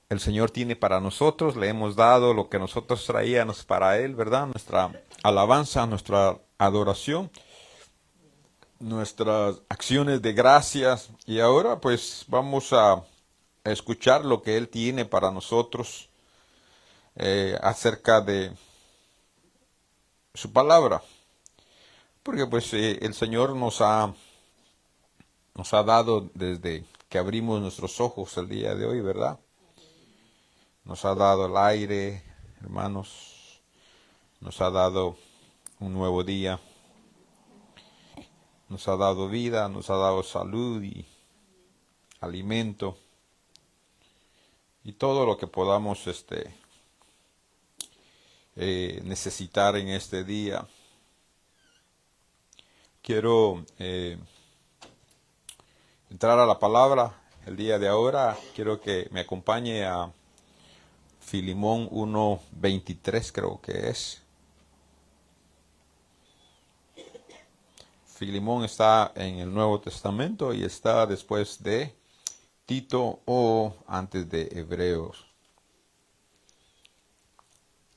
el Señor tiene para nosotros, le hemos dado lo que nosotros traíamos para Él, ¿verdad? Nuestra alabanza, nuestra adoración, nuestras acciones de gracias. Y ahora pues vamos a escuchar lo que Él tiene para nosotros acerca de su palabra. Porque pues el Señor nos ha dado desde que abrimos nuestros ojos el día de hoy, ¿verdad? Nos ha dado el aire, hermanos, nos ha dado un nuevo día, nos ha dado vida, nos ha dado salud y alimento y todo lo que podamos necesitar en este día. Quiero entrar a la palabra el día de ahora. Quiero que me acompañe a Filemón 1:23, creo que es. Filemón está en el Nuevo Testamento y está después de Tito o antes de Hebreos.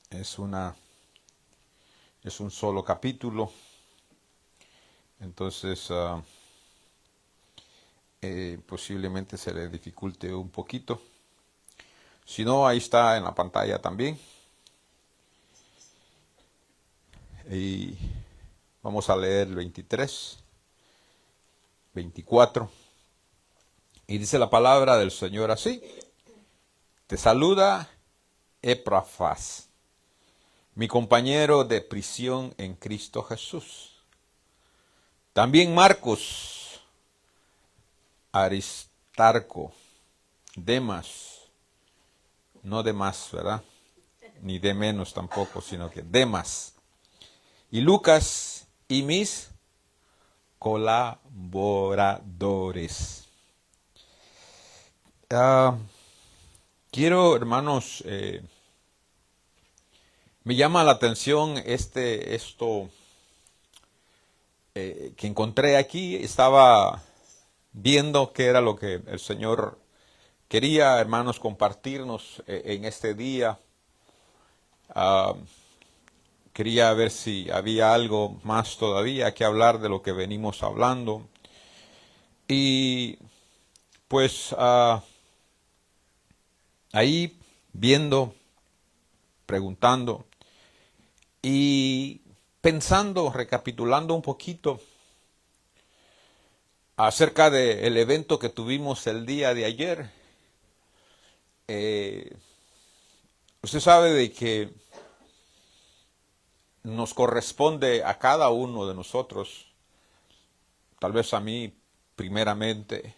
Es un solo capítulo, entonces posiblemente se le dificulte un poquito. Si no, ahí está en la pantalla también. Y vamos a leer el 23, 24. Y dice la palabra del Señor así: te saluda Epafras, mi compañero de prisión en Cristo Jesús. También Marcos, Aristarco, Demas, no de más, ¿verdad? Ni de menos tampoco, sino que Demas. Y Lucas y mis colaboradores. Quiero, hermanos, me llama la atención esto que encontré aquí. Estaba viendo qué era lo que el Señor quería, hermanos, compartirnos en este día. Quería ver si había algo más todavía que hablar de lo que venimos hablando. Y pues ahí viendo, preguntando y pensando, recapitulando un poquito acerca del evento que tuvimos el día de ayer. Usted sabe de que nos corresponde a cada uno de nosotros, tal vez a mí primeramente,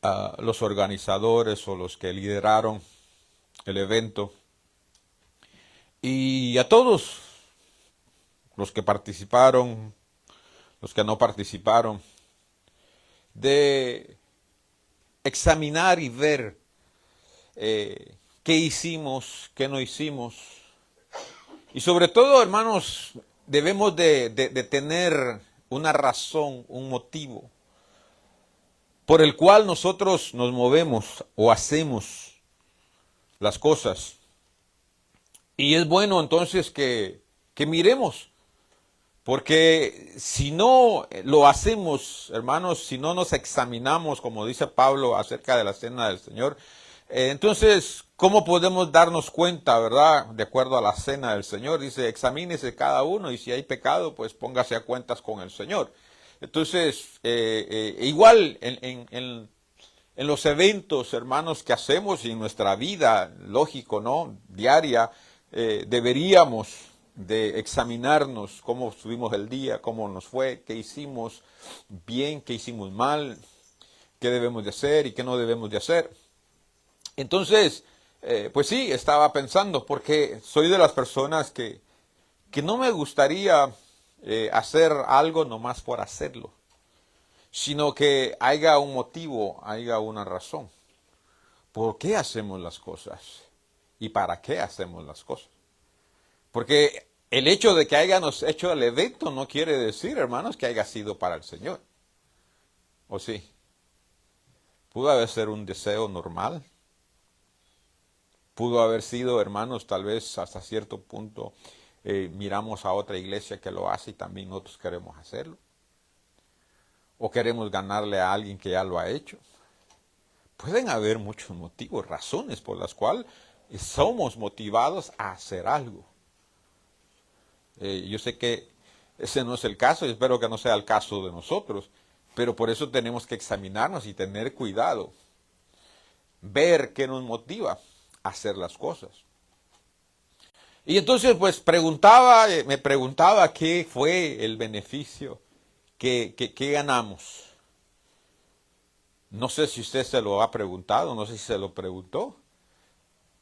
a los organizadores o los que lideraron el evento, y a todos los que participaron, los que no participaron, de examinar y ver qué hicimos, qué no hicimos. Y sobre todo, hermanos, debemos de tener una razón, un motivo por el cual nosotros nos movemos o hacemos las cosas. Y es bueno entonces que miremos, porque si no lo hacemos, hermanos, si no nos examinamos, como dice Pablo acerca de la cena del Señor, entonces, ¿cómo podemos darnos cuenta, verdad? De acuerdo a la cena del Señor, dice, examínese cada uno y si hay pecado, pues póngase a cuentas con el Señor. Entonces, igual en los eventos, hermanos, que hacemos y en nuestra vida, lógico, ¿no? Diaria, deberíamos de examinarnos cómo estuvimos el día, cómo nos fue, qué hicimos bien, qué hicimos mal, qué debemos de hacer y qué no debemos de hacer. Entonces, pues sí, estaba pensando, porque soy de las personas que no me gustaría hacer algo nomás por hacerlo, sino que haya un motivo, haya una razón. ¿Por qué hacemos las cosas? ¿Y para qué hacemos las cosas? Porque el hecho de que hayamos hecho el evento no quiere decir, hermanos, que haya sido para el Señor. ¿O sí? Pudo haber sido un deseo normal, Pudo haber sido, hermanos, tal vez hasta cierto punto miramos a otra iglesia que lo hace y también nosotros queremos hacerlo. O queremos ganarle a alguien que ya lo ha hecho. Pueden haber muchos motivos, razones por las cuales somos motivados a hacer algo. Yo sé que ese no es el caso y espero que no sea el caso de nosotros, pero por eso tenemos que examinarnos y tener cuidado. Ver qué nos motiva a hacer las cosas. Y entonces pues me preguntaba qué fue el beneficio, qué ganamos. No sé si usted se lo ha preguntado, no sé si se lo preguntó.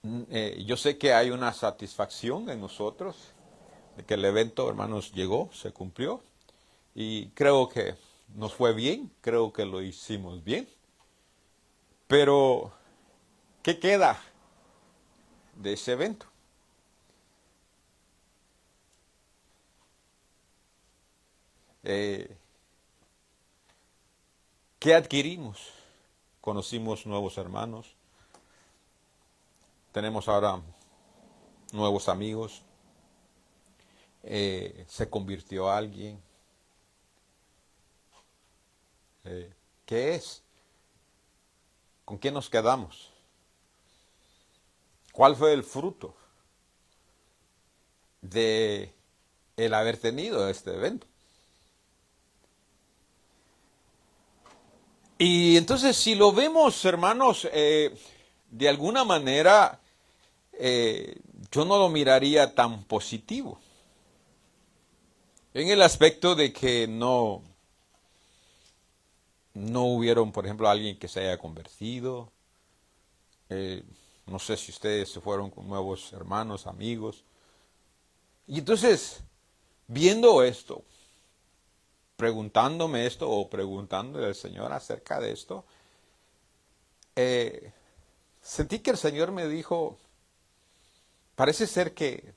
Yo sé que hay una satisfacción en nosotros de que el evento, hermanos, llegó, se cumplió. Y creo que nos fue bien, creo que lo hicimos bien. Pero, ¿qué queda de ese evento? ¿Qué adquirimos? Conocimos nuevos hermanos, tenemos ahora nuevos amigos, se convirtió alguien. ¿Qué es? ¿Con qué nos quedamos? ¿Cuál fue el fruto de el haber tenido este evento? Y entonces, si lo vemos, hermanos, de alguna manera, yo no lo miraría tan positivo. En el aspecto de que no hubieron, por ejemplo, alguien que se haya convertido. No sé si ustedes se fueron con nuevos hermanos, amigos. Y entonces, viendo esto, preguntándome esto o preguntándole al Señor acerca de esto, sentí que el Señor me dijo, parece ser que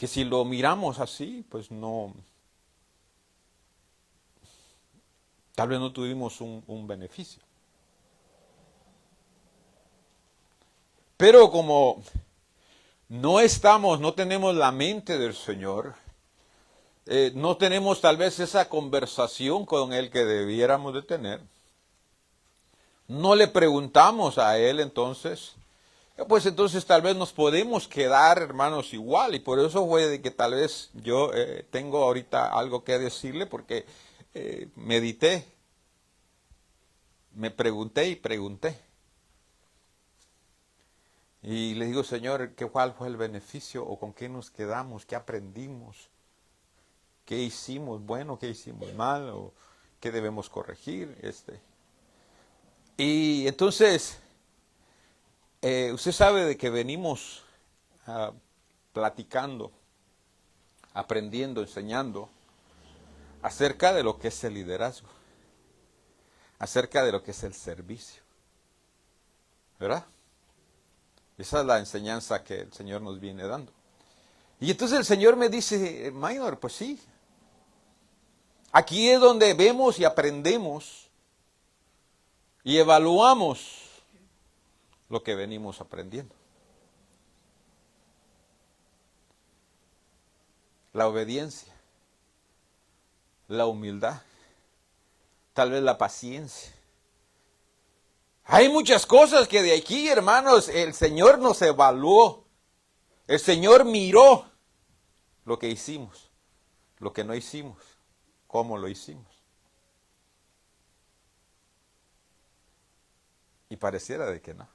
si lo miramos así, pues no, tal vez no tuvimos un beneficio. Pero como no tenemos la mente del Señor, no tenemos tal vez esa conversación con Él que debiéramos de tener, no le preguntamos a Él entonces, pues entonces tal vez nos podemos quedar, hermanos, igual. Y por eso fue de que tal vez yo tengo ahorita algo que decirle, porque medité, me pregunté y pregunté. Y le digo, Señor, ¿cuál fue el beneficio? ¿O con qué nos quedamos? ¿Qué aprendimos? ¿Qué hicimos bueno? ¿Qué hicimos mal? ¿O qué debemos corregir? Y entonces, usted sabe de que venimos platicando, aprendiendo, enseñando acerca de lo que es el liderazgo, acerca de lo que es el servicio, ¿verdad? Esa es la enseñanza que el Señor nos viene dando. Y entonces el Señor me dice, Minor, pues sí, aquí es donde vemos y aprendemos y evaluamos lo que venimos aprendiendo. La obediencia, la humildad, tal vez la paciencia. Hay muchas cosas que de aquí, hermanos, el Señor nos evaluó. El Señor miró lo que hicimos, lo que no hicimos, cómo lo hicimos. Y pareciera de que no.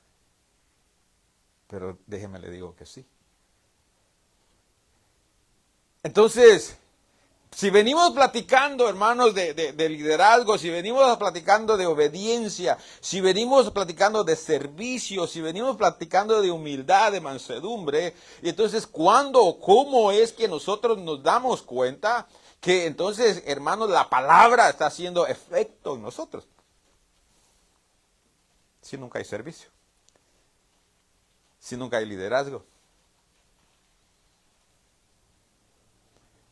Pero déjeme le digo que sí. Entonces, si venimos platicando, hermanos, de liderazgo, si venimos platicando de obediencia, si venimos platicando de servicio, si venimos platicando de humildad, de mansedumbre, y entonces, ¿cuándo o cómo es que nosotros nos damos cuenta que entonces, hermanos, la palabra está haciendo efecto en nosotros? Si nunca hay servicio, si nunca hay liderazgo.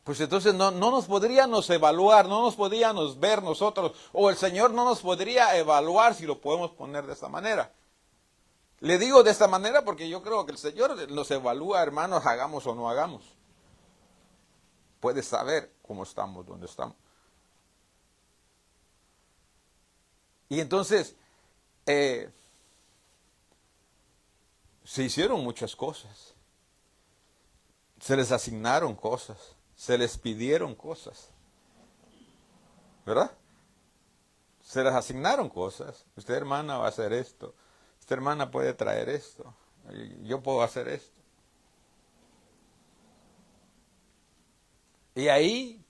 Pues entonces no nos podríamos evaluar, no nos podríamos ver nosotros, o el Señor no nos podría evaluar, si lo podemos poner de esta manera. Le digo de esta manera porque yo creo que el Señor nos evalúa, hermanos, hagamos o no hagamos. Puede saber cómo estamos, dónde estamos. Y entonces, se hicieron muchas cosas. Se les asignaron cosas. Se les pidieron cosas. ¿Verdad? Se les asignaron cosas. Usted, hermana, va a hacer esto. Esta hermana puede traer esto. Yo puedo hacer esto. Y ahí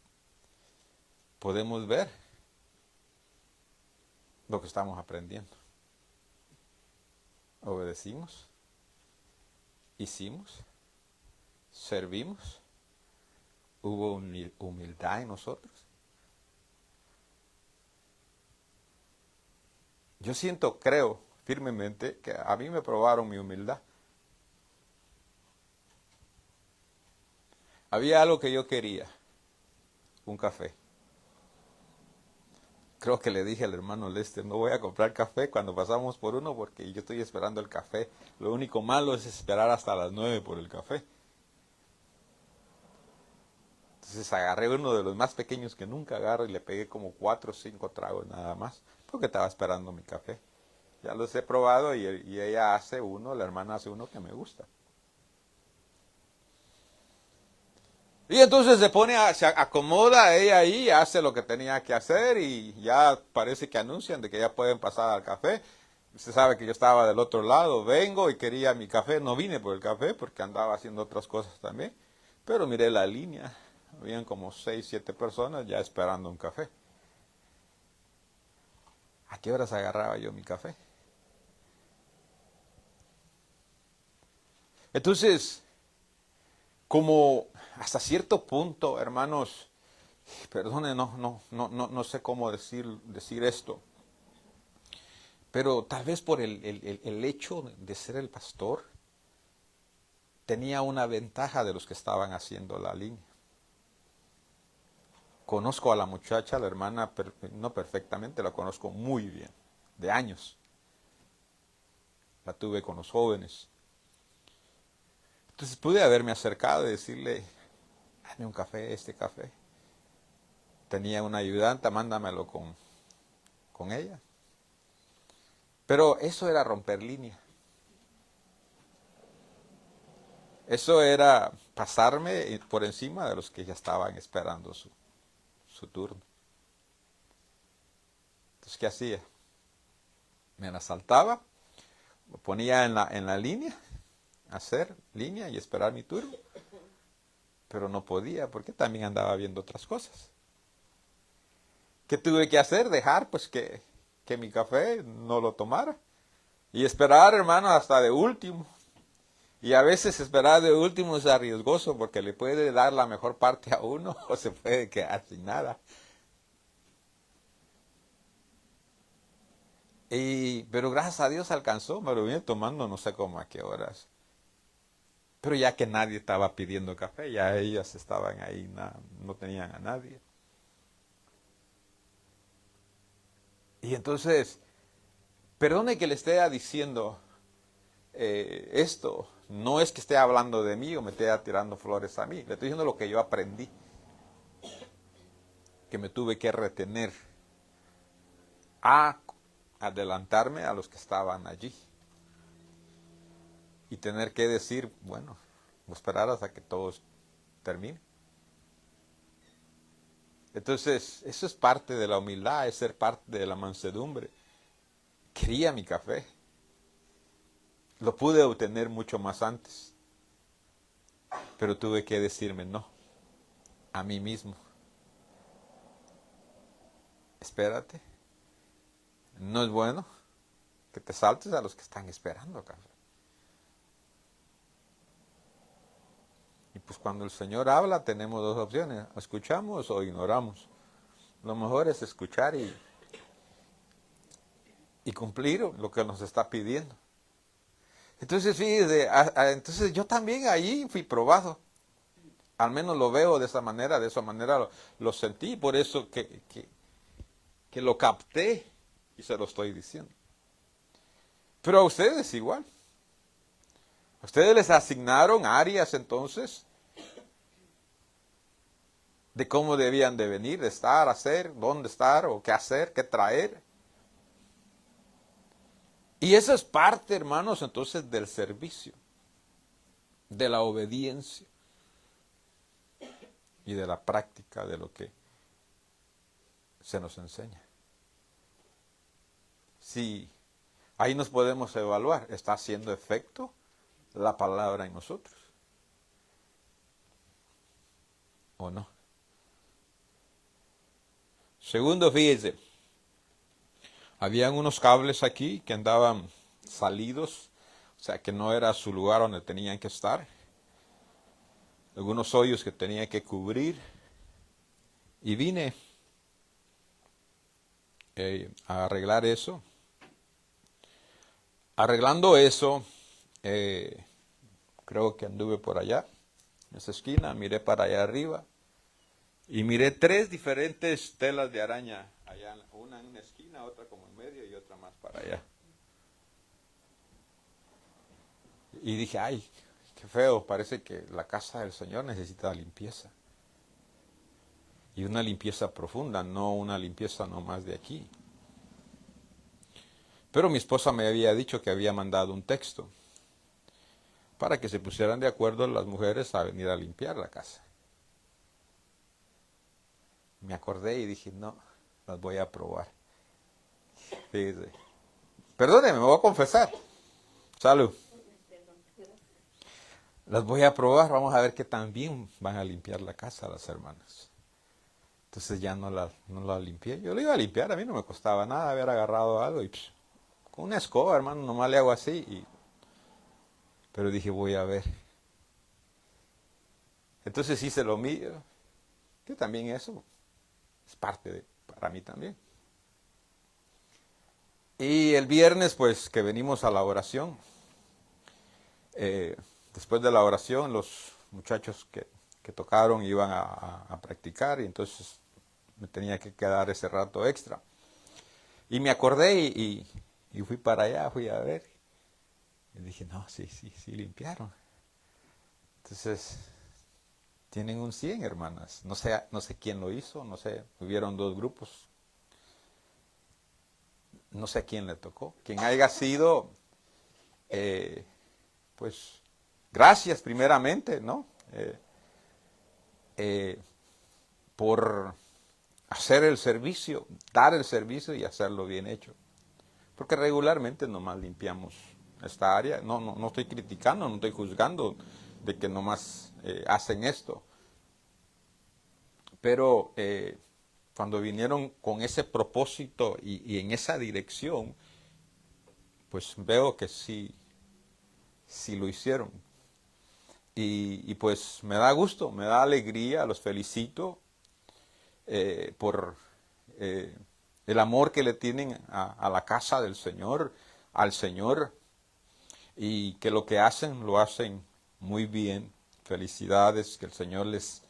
podemos ver lo que estamos aprendiendo. Obedecimos, hicimos, servimos, hubo humildad en nosotros. Yo creo firmemente que a mí me probaron mi humildad. Había algo que yo quería, un café. Creo que le dije al hermano Lester, no voy a comprar café cuando pasamos por uno porque yo estoy esperando el café. Lo único malo es esperar hasta las 9 por el café. Entonces agarré uno de los más pequeños que nunca agarro y le pegué como 4 o 5 tragos nada más, porque estaba esperando mi café. Ya los he probado y ella hace uno, la hermana hace uno que me gusta. Y entonces se acomoda ella ahí, hace lo que tenía que hacer y ya parece que anuncian de que ya pueden pasar al café. Usted sabe que yo estaba del otro lado, vengo y quería mi café, no vine por el café porque andaba haciendo otras cosas también, pero miré la línea, habían como 6, 7 personas ya esperando un café. ¿A qué horas agarraba yo mi café? Entonces, como hasta cierto punto, hermanos, perdone, no sé cómo decir esto, pero tal vez por el hecho de ser el pastor, tenía una ventaja de los que estaban haciendo la línea. Conozco a la muchacha, la hermana, no perfectamente, la conozco muy bien, de años. La tuve con los jóvenes. Entonces pude haberme acercado y decirle, dame un café, este café. Tenía una ayudante, mándamelo con ella. Pero eso era romper línea. Eso era pasarme por encima de los que ya estaban esperando su turno. Entonces, ¿qué hacía? Me la saltaba, lo ponía en la línea, hacer línea y esperar mi turno. Pero no podía porque también andaba viendo otras cosas. ¿Qué tuve que hacer? Dejar pues que mi café no lo tomara. Y esperar, hermano, hasta de último. Y a veces esperar de último es arriesgoso porque le puede dar la mejor parte a uno o se puede quedar sin nada. Pero gracias a Dios alcanzó, me lo vine tomando no sé cómo a qué horas. Pero ya que nadie estaba pidiendo café, ya ellas estaban ahí, no tenían a nadie. Y entonces, perdone que le esté diciendo esto, no es que esté hablando de mí o me esté tirando flores a mí, le estoy diciendo lo que yo aprendí, que me tuve que retener a adelantarme a los que estaban allí y tener que decir, bueno, esperar hasta que todos terminen. Entonces, eso es parte de la humildad, es ser parte de la mansedumbre. Quería mi café. Lo pude obtener mucho más antes. Pero tuve que decirme no, a mí mismo. Espérate. No es bueno que te saltes a los que están esperando café. Y pues cuando el Señor habla tenemos dos opciones, escuchamos o ignoramos. Lo mejor es escuchar y cumplir lo que nos está pidiendo. Entonces, fíjese, entonces yo también ahí fui probado. Al menos lo veo de esa manera lo sentí, por eso que lo capté y se lo estoy diciendo. Pero a ustedes igual. ¿Ustedes les asignaron áreas entonces de cómo debían de venir, de estar, hacer, dónde estar o qué hacer, qué traer? Y esa es parte, hermanos, entonces del servicio, de la obediencia y de la práctica de lo que se nos enseña. Si ahí nos podemos evaluar, ¿está haciendo efecto la palabra en nosotros o no? Segundo, fíjese, habían unos cables aquí que andaban salidos, o sea que no era su lugar donde tenían que estar. Algunos hoyos que tenía que cubrir. Y vine a arreglar eso. Arreglando eso, creo que anduve por allá, en esa esquina, miré para allá arriba. Y miré 3 diferentes telas de araña allá, una en una esquina, otra como en medio y otra más para allá. Y dije, ay, qué feo, parece que la casa del Señor necesita limpieza. Y una limpieza profunda, no una limpieza nomás de aquí. Pero mi esposa me había dicho que había mandado un texto para que se pusieran de acuerdo las mujeres a venir a limpiar la casa. Me acordé y dije, no, las voy a probar. Fíjese. Perdóneme, me voy a confesar. Salud. Las voy a probar, vamos a ver qué tan bien van a limpiar la casa las hermanas. Entonces ya no la limpié. Yo la iba a limpiar, a mí no me costaba nada haber agarrado algo y con una escoba, hermano, nomás le hago así. Pero dije, voy a ver. Entonces hice lo mío, que también eso es parte para mí también. Y el viernes, pues, que venimos a la oración, después de la oración, los muchachos que tocaron iban a practicar y entonces me tenía que quedar ese rato extra. Y me acordé y fui para allá, fui a ver. Y dije, no, sí limpiaron. Entonces, tienen un 100, hermanas. No sé quién lo hizo, no sé, hubieron 2 grupos. No sé a quién le tocó. Quien haya sido, pues, gracias primeramente, ¿no? Por hacer el servicio, dar el servicio y hacerlo bien hecho. Porque regularmente nomás limpiamos esta área. No estoy criticando, no estoy juzgando de que nomás hacen esto. Pero cuando vinieron con ese propósito y en esa dirección, pues veo que sí lo hicieron. Y pues me da gusto, me da alegría, los felicito por el amor que le tienen a la casa del Señor, al Señor, y que lo que hacen, lo hacen muy bien. Felicidades, que el Señor les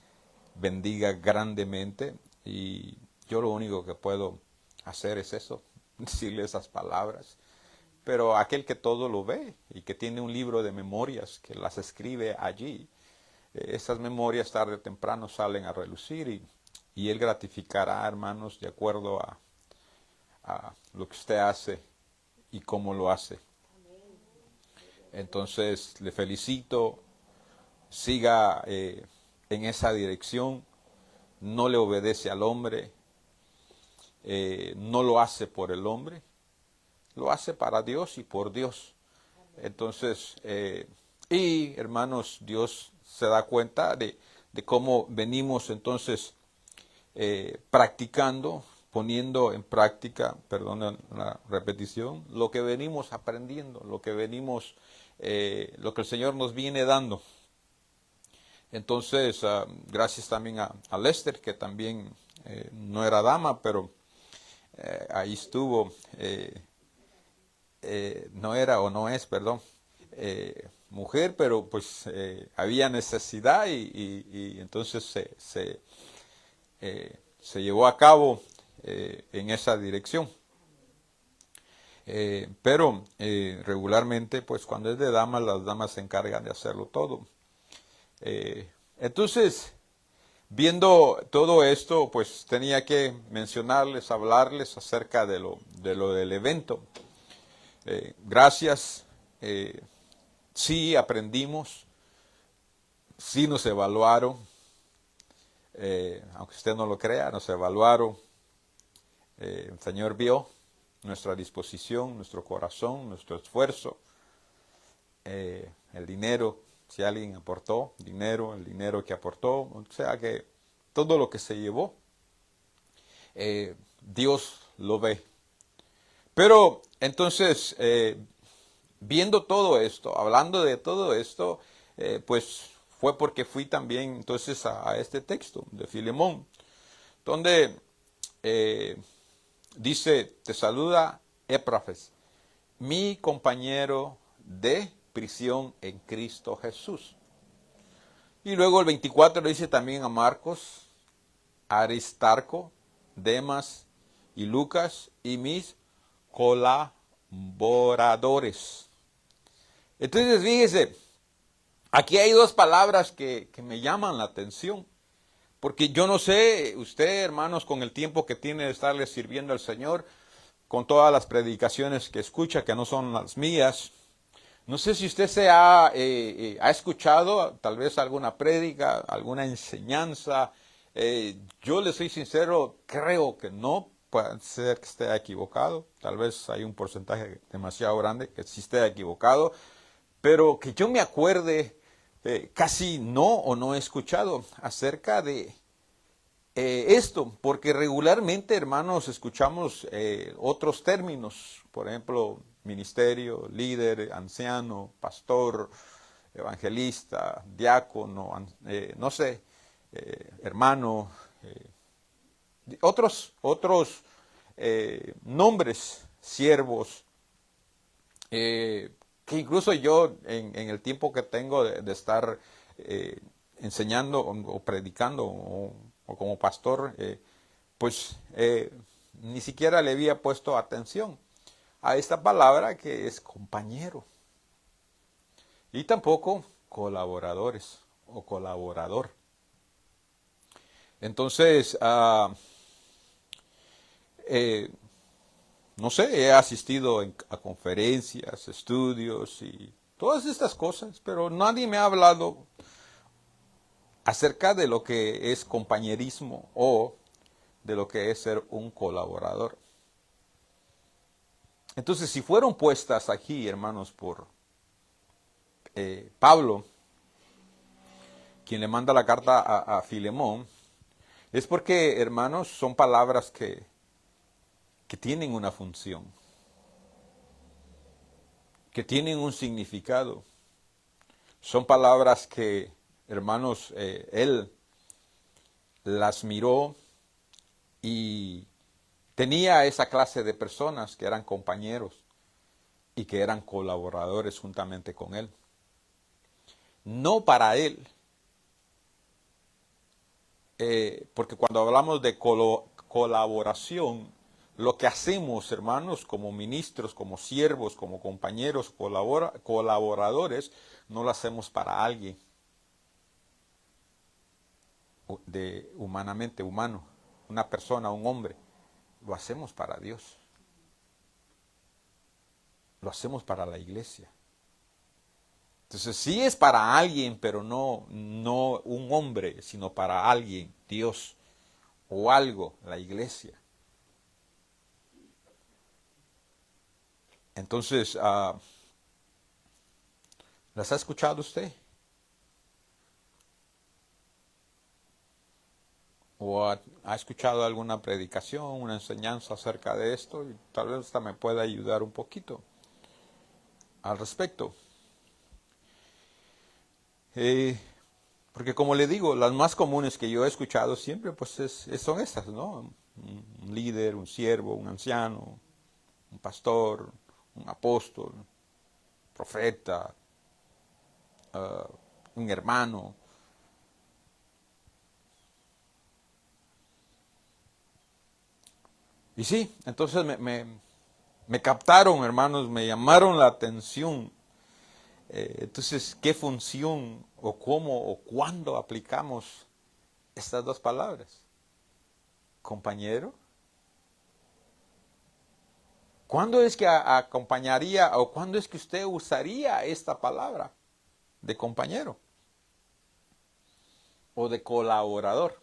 bendiga grandemente. Y yo lo único que puedo hacer es eso, decirle esas palabras. Pero aquel que todo lo ve y que tiene un libro de memorias, que las escribe allí, esas memorias tarde o temprano salen a relucir y Él gratificará, hermanos, de acuerdo a lo que usted hace y cómo lo hace. Entonces, le felicito, siga en esa dirección, no le obedece al hombre, no lo hace por el hombre, lo hace para Dios y por Dios. Entonces, y hermanos, Dios se da cuenta de cómo venimos entonces practicando, poniendo en práctica, perdonen la repetición, lo que venimos aprendiendo, lo que venimos, lo que el Señor nos viene dando. Entonces, gracias también a Lester, que también no era dama, pero ahí estuvo, no era o no es, perdón, mujer, pero pues había necesidad y entonces se llevó a cabo en esa dirección. Pero regularmente, pues cuando es de damas, las damas se encargan de hacerlo todo. Entonces, viendo todo esto, pues tenía que mencionarles, hablarles acerca de lo del evento. Gracias, sí aprendimos, sí nos evaluaron, aunque usted no lo crea, nos evaluaron. El Señor vio nuestra disposición, nuestro corazón, nuestro esfuerzo, el dinero, si alguien aportó dinero, el dinero que aportó, o sea que todo lo que se llevó, Dios lo ve. Pero entonces, viendo todo esto, hablando de todo esto, pues fue porque fui también entonces a este texto de Filemón, donde dice, te saluda Epafras, mi compañero de prisión en Cristo Jesús. Y luego el 24 le dice también a Marcos, Aristarco, Demas y Lucas y mis colaboradores. Entonces, fíjese, aquí hay dos palabras que me llaman la atención. Porque yo no sé, usted, hermanos, con el tiempo que tiene de estarle sirviendo al Señor, con todas las predicaciones que escucha, que no son las mías, no sé si usted ha escuchado tal vez alguna prédica, alguna enseñanza. Yo le soy sincero, creo que no, puede ser que esté equivocado, tal vez hay un porcentaje demasiado grande que sí esté equivocado, pero que yo me acuerde, casi no o no he escuchado acerca de esto, porque regularmente, hermanos, escuchamos otros términos, por ejemplo, ministerio, líder, anciano, pastor, evangelista, diácono, no sé, hermano, otros nombres, siervos, que incluso yo en el tiempo que tengo de estar enseñando o predicando o como pastor, pues ni siquiera le había puesto atención a esta palabra que es compañero y tampoco colaboradores o colaborador. Entonces, no sé, he asistido a conferencias, estudios y todas estas cosas, pero nadie me ha hablado acerca de lo que es compañerismo o de lo que es ser un colaborador. Entonces, si fueron puestas aquí, hermanos, por Pablo, quien le manda la carta a Filemón, es porque, hermanos, son palabras que tienen una función, que tienen un significado. Son palabras que, hermanos, él las miró y tenía esa clase de personas que eran compañeros y que eran colaboradores juntamente con él. No para él, porque cuando hablamos de colaboración, lo que hacemos, hermanos, como ministros, como siervos, como compañeros, colaboradores, no lo hacemos para alguien de humanamente humano, una persona, un hombre. Lo hacemos para Dios. Lo hacemos para la iglesia. Entonces sí es para alguien, pero no un hombre, sino para alguien, Dios o algo, la iglesia. Entonces, ¿las ha escuchado usted? ¿O ha escuchado alguna predicación, una enseñanza acerca de esto? Y tal vez hasta me pueda ayudar un poquito al respecto. Porque como le digo, las más comunes que yo he escuchado siempre pues son estas, ¿no? Un líder, un siervo, un anciano, un pastor, un apóstol, profeta, un hermano. Y sí, entonces me captaron, hermanos, me llamaron la atención. Entonces, ¿qué función o cómo o cuándo aplicamos estas dos palabras? Compañero. ¿Cuándo es que acompañaría o cuándo es que usted usaría esta palabra de compañero o de colaborador?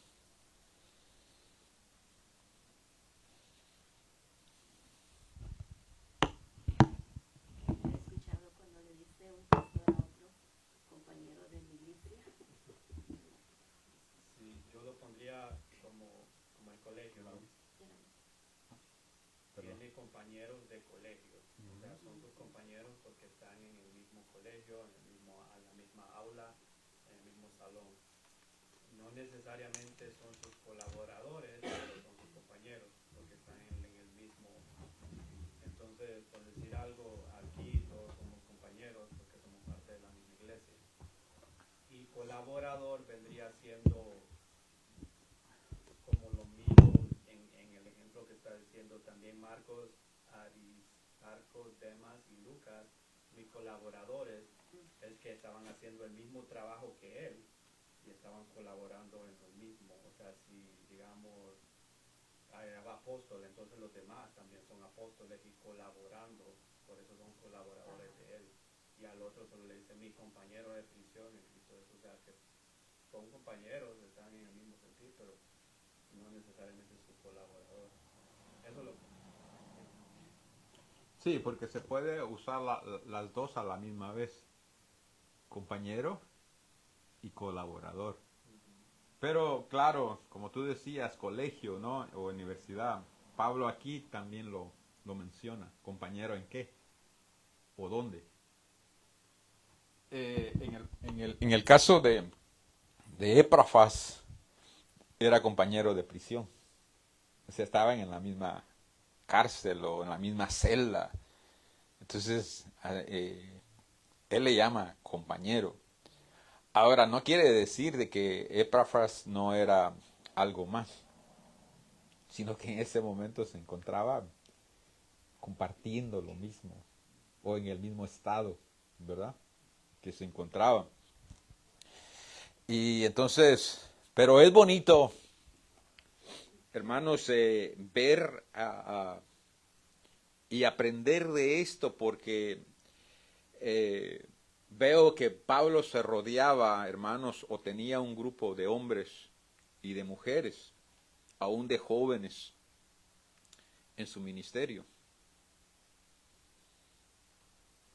He escuchado cuando le dice un pastor a otro compañero de milicia. Sí, yo lo pondría como el colegio, ¿no? Tiene compañeros de colegio, o sea, son tus compañeros porque están en el mismo colegio, en la misma aula, en el mismo salón. No necesariamente son sus colaboradores, pero son sus compañeros porque están en el mismo. Entonces, por decir algo, aquí todos somos compañeros porque somos parte de la misma iglesia. Y colaborador vendría siendo como lo mismo en el ejemplo que está diciendo también Marcos, Aristarco, Demas y Lucas, mis colaboradores, es que estaban haciendo el mismo trabajo que él y estaban colaborando en lo mismo. O sea, si digamos era apóstol, entonces los demás también son apóstoles y colaborando, por eso son colaboradores de él. Y al otro solo le dice mi compañero de prisión en Cristo Jesús, o sea que son compañeros, están en el mismo sentir, pero no necesariamente su colaborador. Eso es lo que... Sí, porque se puede usar las dos a la misma vez, compañero y colaborador. Pero claro, como tú decías, colegio, ¿no? O universidad. Pablo aquí también lo menciona. ¿Compañero en qué? ¿O dónde? En el caso de Éprafas, era compañero de prisión. O sea, estaban en la misma cárcel o en la misma celda. Entonces, él le llama compañero. Ahora, no quiere decir de que Éprafas no era algo más, sino que en ese momento se encontraba compartiendo lo mismo o en el mismo estado, ¿verdad? Que se encontraba. Y entonces, pero es bonito, hermanos, ver y aprender de esto porque veo que Pablo se rodeaba, hermanos, o tenía un grupo de hombres y de mujeres, aún de jóvenes, en su ministerio,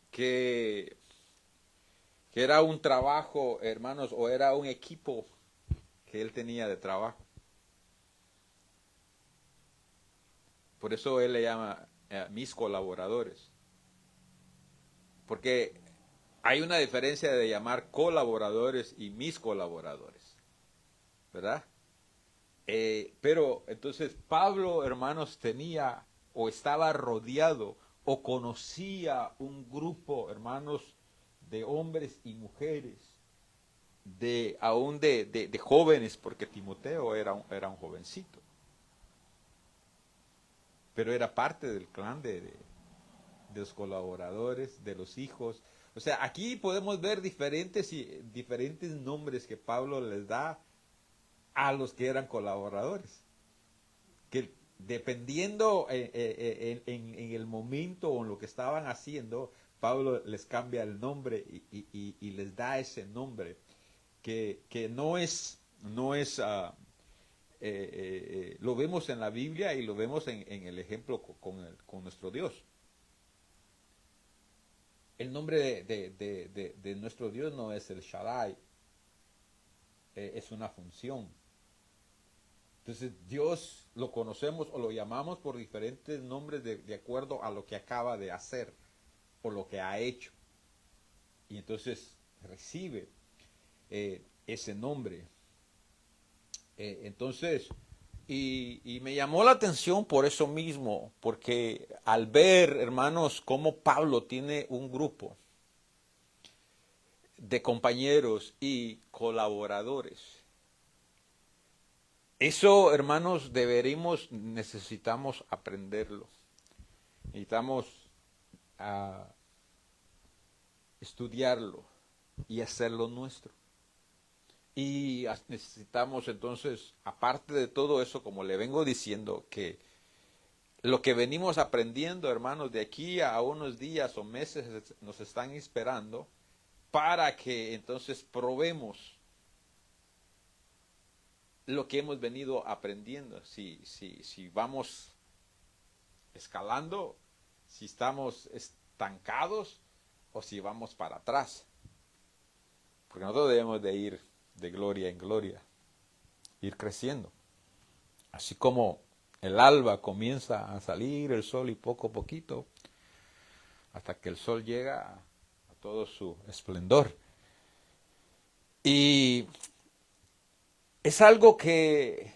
que, que era un trabajo, hermanos, o era un equipo que él tenía de trabajo. Por eso él le llama mis colaboradores. Porque hay una diferencia de llamar colaboradores y mis colaboradores, ¿verdad? Pero entonces Pablo, hermanos, tenía o estaba rodeado o conocía un grupo, hermanos, de hombres y mujeres, aún de jóvenes, porque Timoteo era un jovencito, pero era parte del clan de los colaboradores, de los hijos. O sea, aquí podemos ver diferentes nombres que Pablo les da a los que eran colaboradores. Que dependiendo en el momento o en lo que estaban haciendo, Pablo les cambia el nombre y les da ese nombre que no es lo vemos en la Biblia y lo vemos en el ejemplo con nuestro Dios. El nombre de nuestro Dios no es el Shaddai, es una función. Entonces Dios lo conocemos o lo llamamos por diferentes nombres de acuerdo a lo que acaba de hacer o lo que ha hecho. Y entonces recibe ese nombre. Entonces, y me llamó la atención por eso mismo, porque al ver, hermanos, cómo Pablo tiene un grupo de compañeros y colaboradores, eso, hermanos, necesitamos aprenderlo. Necesitamos estudiarlo y hacerlo nuestro. Y necesitamos entonces, aparte de todo eso, como le vengo diciendo, que lo que venimos aprendiendo, hermanos, de aquí a unos días o meses nos están esperando para que entonces probemos lo que hemos venido aprendiendo. Si vamos escalando, si estamos estancados o si vamos para atrás. Porque nosotros debemos de ir de gloria en gloria, ir creciendo. Así como el alba comienza a salir el sol y poco a poquito, hasta que el sol llega a todo su esplendor. Y es algo que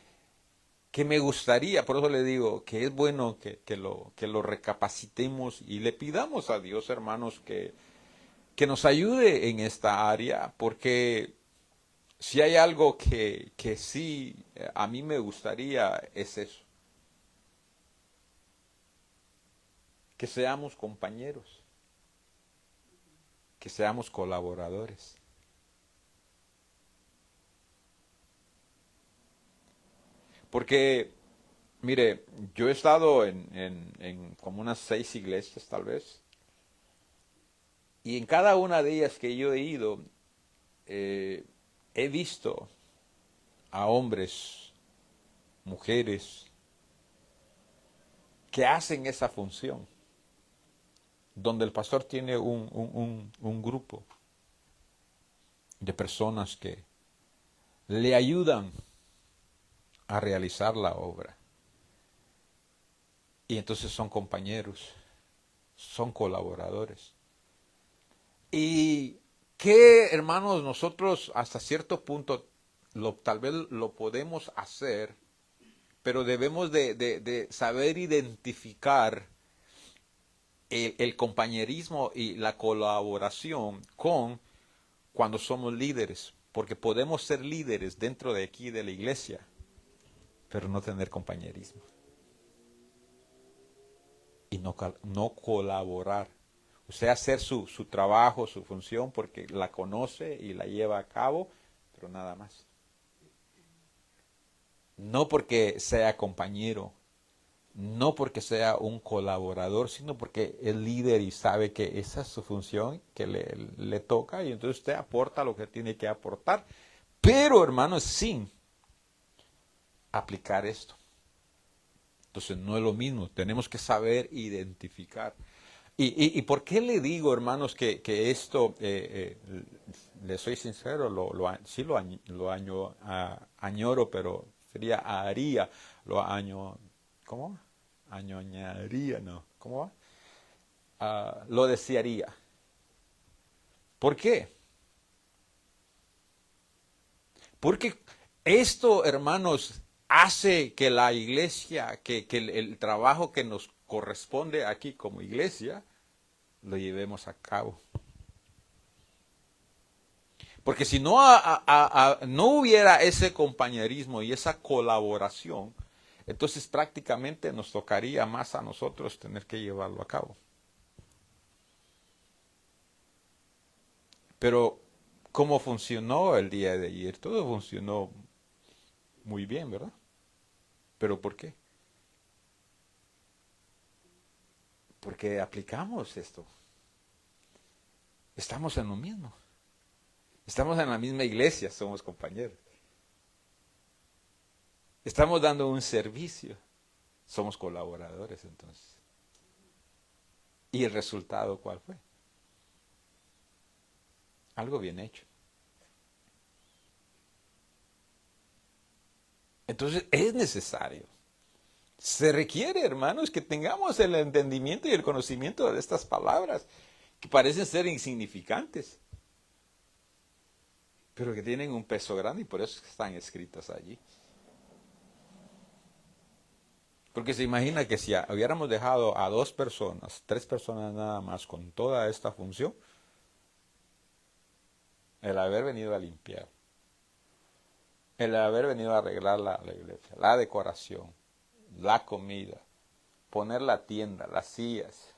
me gustaría, por eso le digo que es bueno que lo recapacitemos y le pidamos a Dios, hermanos, que nos ayude en esta área, porque si hay algo que sí a mí me gustaría es eso, que seamos compañeros, que seamos colaboradores. Porque, mire, yo he estado en como unas 6 iglesias tal vez, y en cada una de ellas que yo he ido, he visto a hombres, mujeres, que hacen esa función, donde el pastor tiene un grupo de personas que le ayudan a realizar la obra. Y entonces son compañeros, son colaboradores. Y que, hermanos, nosotros hasta cierto punto tal vez lo podemos hacer, pero debemos de saber identificar el compañerismo y la colaboración con cuando somos líderes, porque podemos ser líderes dentro de aquí de la iglesia, pero no tener compañerismo y no colaborar. Usted hacer su trabajo, su función, porque la conoce y la lleva a cabo, pero nada más. No porque sea compañero, no porque sea un colaborador, sino porque es líder y sabe que esa es su función que le toca, y entonces usted aporta lo que tiene que aportar. Pero, hermanos, sin aplicar esto. Entonces no es lo mismo, tenemos que saber identificar. ¿Y por qué le digo, hermanos, que esto, le soy sincero, sí lo añoro, pero sería haría, ¿cómo? Añoñaría, no, ¿cómo va? Lo desearía. ¿Por qué? Porque esto, hermanos, hace que la iglesia, que el trabajo que nos corresponde aquí como iglesia, lo llevemos a cabo. Porque si no, no hubiera ese compañerismo y esa colaboración, entonces prácticamente nos tocaría más a nosotros tener que llevarlo a cabo. Pero, ¿cómo funcionó el día de ayer? Todo funcionó muy bien, ¿verdad? ¿Pero por qué? Porque aplicamos esto. Estamos en lo mismo. Estamos en la misma iglesia, somos compañeros. Estamos dando un servicio, somos colaboradores entonces. ¿Y el resultado cuál fue? Algo bien hecho. Entonces es necesario. Se requiere, hermanos, que tengamos el entendimiento y el conocimiento de estas palabras, que parecen ser insignificantes, pero que tienen un peso grande y por eso están escritas allí. Porque se imagina que si hubiéramos dejado a 2 personas, 3 personas nada más con toda esta función, el haber venido a limpiar, el haber venido a arreglar la iglesia, la decoración, la comida, poner la tienda, las sillas,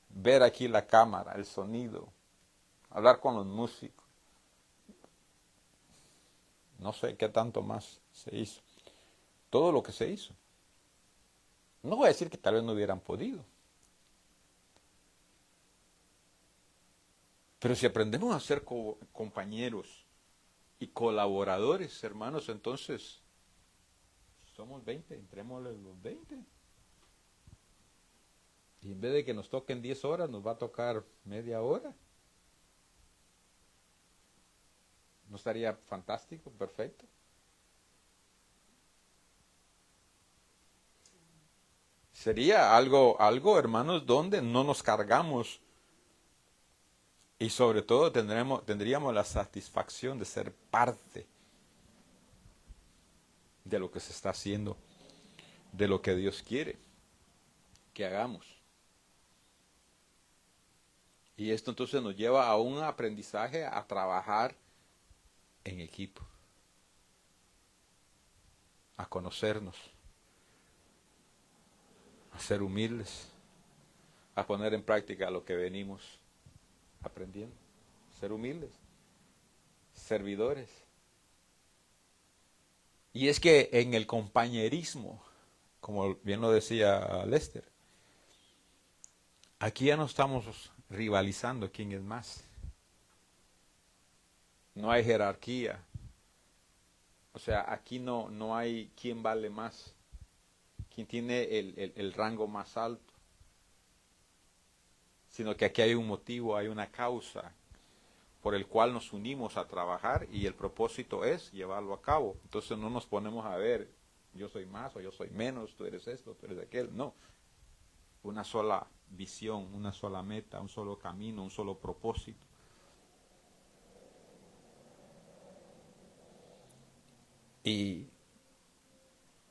ver aquí la cámara, el sonido, hablar con los músicos. No sé qué tanto más se hizo. Todo lo que se hizo. No voy a decir que tal vez no hubieran podido. Pero si aprendemos a ser compañeros y colaboradores, hermanos, entonces somos 20, entrémosle los 20. Y en vez de que nos toquen 10 horas, nos va a tocar media hora. ¿No estaría fantástico? Perfecto. Sería algo, hermanos, donde no nos cargamos y sobre todo tendríamos la satisfacción de ser parte de lo que se está haciendo, de lo que Dios quiere que hagamos. Y esto entonces nos lleva a un aprendizaje a trabajar en equipo, a conocernos, a ser humildes, a poner en práctica lo que venimos aprendiendo, ser humildes, servidores. Y es que en el compañerismo, como bien lo decía Lester, aquí ya no estamos rivalizando quién es más. No hay jerarquía. O sea, aquí no hay quién vale más, quién tiene el rango más alto, sino que aquí hay un motivo, hay una causa por el cual nos unimos a trabajar y el propósito es llevarlo a cabo. Entonces no nos ponemos a ver, yo soy más o yo soy menos, tú eres esto, tú eres aquel. No, una sola visión, una sola meta, un solo camino, un solo propósito. Y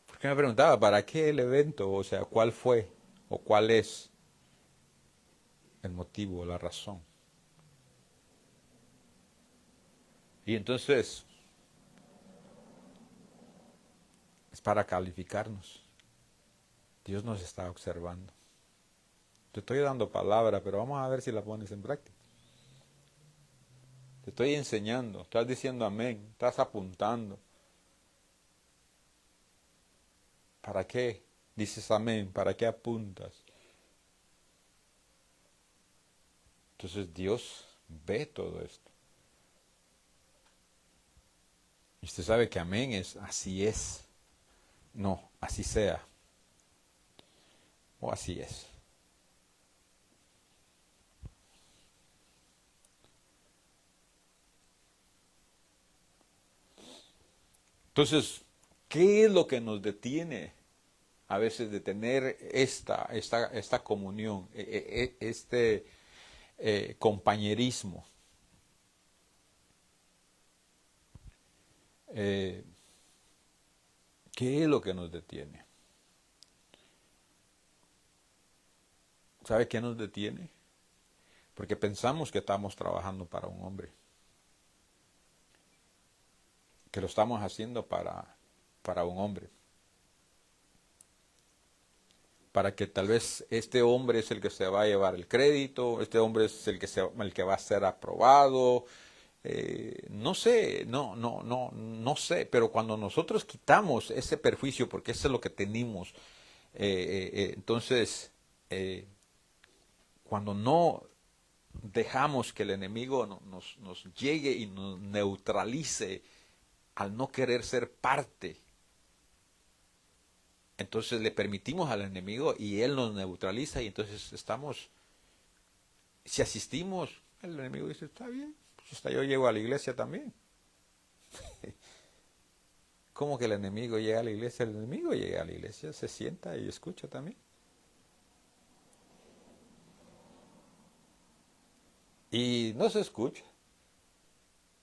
porque me preguntaba, ¿para qué el evento? O sea, ¿cuál fue o cuál es el motivo, la razón? Y entonces es para calificarnos. Dios nos está observando. Te estoy dando palabra, pero vamos a ver si la pones en práctica. Te estoy enseñando, estás diciendo amén, estás apuntando. ¿Para qué dices amén? ¿Para qué apuntas? Entonces Dios ve todo esto. Y usted sabe que amén es así es. No, así sea. O así es. Entonces, ¿qué es lo que nos detiene a veces de tener esta comunión, este compañerismo? ¿Qué es lo que nos detiene? ¿Sabe qué nos detiene? Porque pensamos que estamos trabajando para un hombre, que lo estamos haciendo para un hombre, para que tal vez este hombre es el que se va a llevar el crédito, este hombre es el que va a ser aprobado, no sé, no sé, pero cuando nosotros quitamos ese perjuicio, porque eso es lo que tenemos, entonces, cuando no dejamos que el enemigo nos llegue y nos neutralice al no querer ser parte, entonces le permitimos al enemigo y él nos neutraliza y entonces si asistimos, el enemigo dice, está bien, pues hasta yo llego a la iglesia también. ¿Cómo que el enemigo llega a la iglesia? El enemigo llega a la iglesia, se sienta y escucha también. Y no se escucha.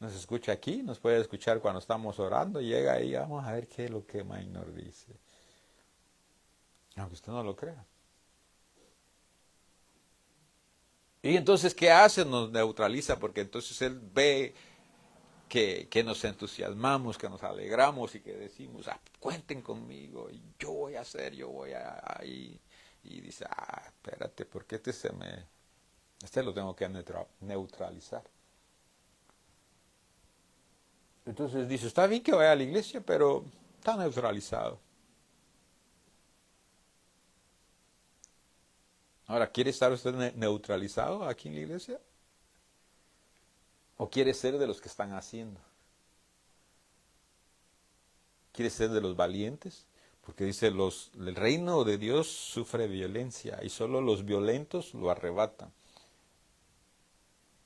Nos escucha aquí, nos puede escuchar cuando estamos orando, llega ahí, vamos a ver qué es lo que Maynor dice. Aunque usted no lo crea. Y entonces, ¿qué hace? Nos neutraliza, porque entonces él ve que nos entusiasmamos, que nos alegramos y que decimos, cuenten conmigo, y yo voy a hacer, yo voy a ir. Y dice, espérate, porque este lo tengo que neutralizar. Entonces dice, está bien que vaya a la iglesia, pero está neutralizado. Ahora, ¿quiere estar usted neutralizado aquí en la iglesia? ¿O quiere ser de los que están haciendo? ¿Quiere ser de los valientes? Porque dice, el reino de Dios sufre violencia y solo los violentos lo arrebatan.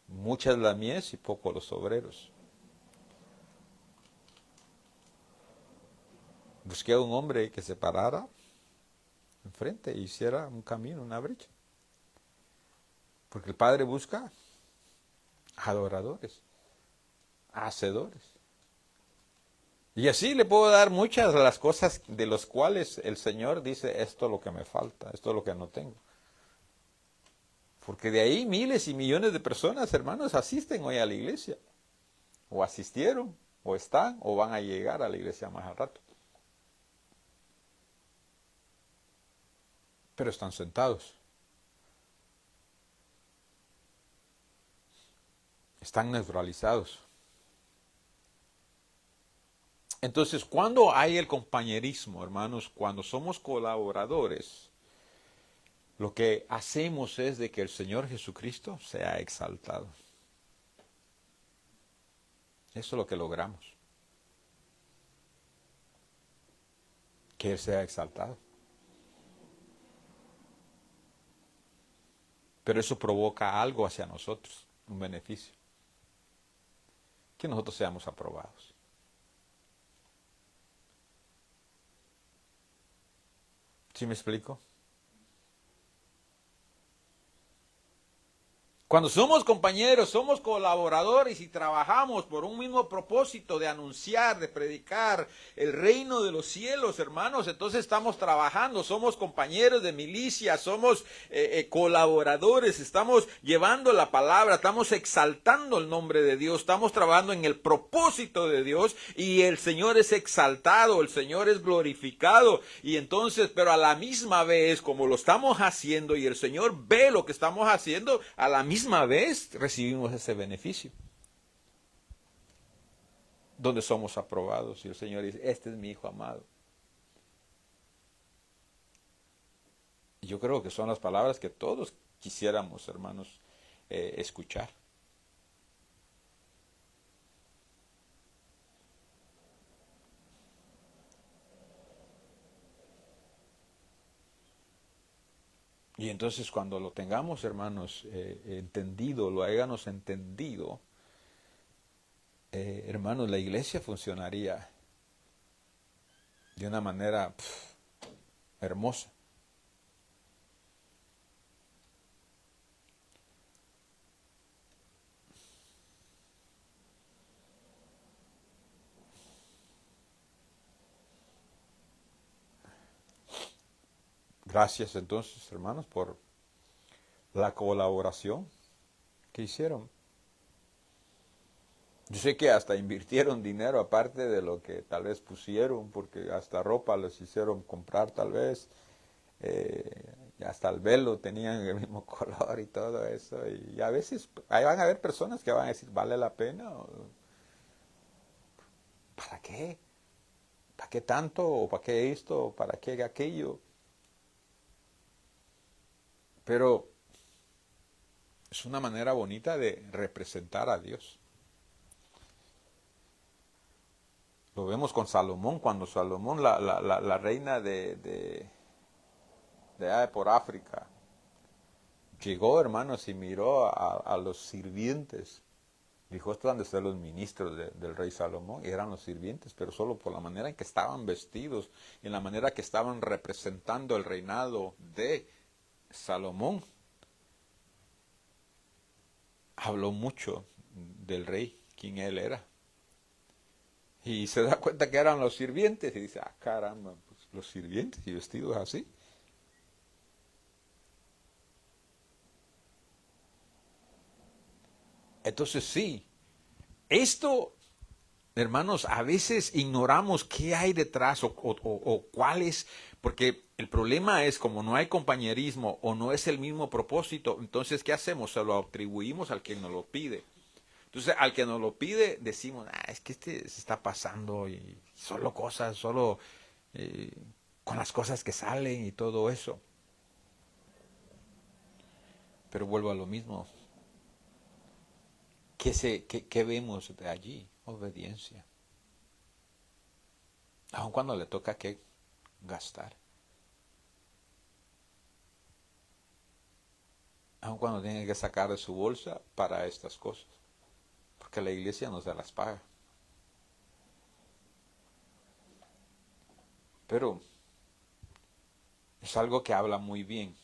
Mucha es la mies y poco los obreros. Busqué a un hombre que se parara enfrente e hiciera un camino, una brecha. Porque el Padre busca adoradores, hacedores. Y así le puedo dar muchas de las cosas de las cuales el Señor dice, esto es lo que me falta, esto es lo que no tengo. Porque de ahí miles y millones de personas, hermanos, asisten hoy a la iglesia. O asistieron, o están, o van a llegar a la iglesia más al rato. Pero están sentados. Están neutralizados. Entonces, cuando hay el compañerismo, hermanos, cuando somos colaboradores, lo que hacemos es de que el Señor Jesucristo sea exaltado. Eso es lo que logramos. Que Él sea exaltado. Pero eso provoca algo hacia nosotros, un beneficio. Que nosotros seamos aprobados. ¿Sí me explico? Cuando somos compañeros, somos colaboradores y trabajamos por un mismo propósito de anunciar, de predicar el reino de los cielos, hermanos, entonces estamos trabajando, somos compañeros de milicia, somos colaboradores, estamos llevando la palabra, estamos exaltando el nombre de Dios, estamos trabajando en el propósito de Dios y el Señor es exaltado, el Señor es glorificado y entonces, pero a la misma vez, como lo estamos haciendo y el Señor ve lo que estamos haciendo, a la misma vez recibimos ese beneficio. Donde somos aprobados y el Señor dice, este es mi Hijo amado. Y yo creo que son las palabras que todos quisiéramos, hermanos, escuchar. Y entonces cuando lo tengamos, hermanos, entendido, lo hayamos entendido, hermanos, la iglesia funcionaría de una manera hermosa. Gracias entonces, hermanos, por la colaboración que hicieron. Yo sé que hasta invirtieron dinero aparte de lo que tal vez pusieron, porque hasta ropa les hicieron comprar tal vez, hasta el velo tenían el mismo color y todo eso. Y a veces ahí van a haber personas que van a decir, ¿vale la pena? ¿Para qué? ¿Para qué tanto? ¿O para qué esto? ¿Para qué aquello? Pero es una manera bonita de representar a Dios. Lo vemos con Salomón, cuando Salomón, la reina de por África, llegó, hermanos, y miró a los sirvientes. Dijo, estos han de ser los ministros del rey Salomón, y eran los sirvientes, pero solo por la manera en que estaban vestidos, y en la manera que estaban representando el reinado de Salomón. Habló mucho del rey, quién él era. Y se da cuenta que eran los sirvientes, y dice, caramba, pues, los sirvientes y vestidos así. Entonces sí, esto hermanos, a veces ignoramos qué hay detrás o cuál es, porque el problema es como no hay compañerismo o no es el mismo propósito, entonces ¿qué hacemos? Se lo atribuimos al que nos lo pide. Entonces al que nos lo pide decimos, es que este se está pasando y solo cosas, solo eh, con las cosas que salen y todo eso. Pero vuelvo a lo mismo. ¿Qué vemos de allí? Obediencia. Aun cuando le toca que gastar. Aun cuando tiene que sacar de su bolsa para estas cosas. Porque la iglesia no se las paga. Pero es algo que habla muy bien.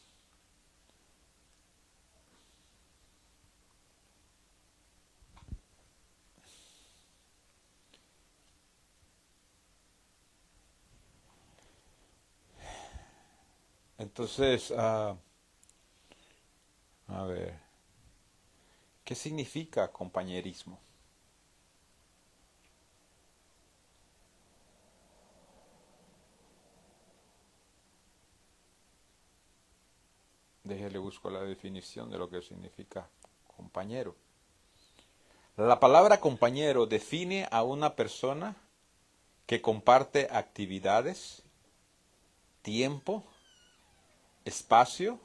Entonces, a ver, ¿qué significa compañerismo? Déjele busco la definición de lo que significa compañero. La palabra compañero define a una persona que comparte actividades, tiempo, espacio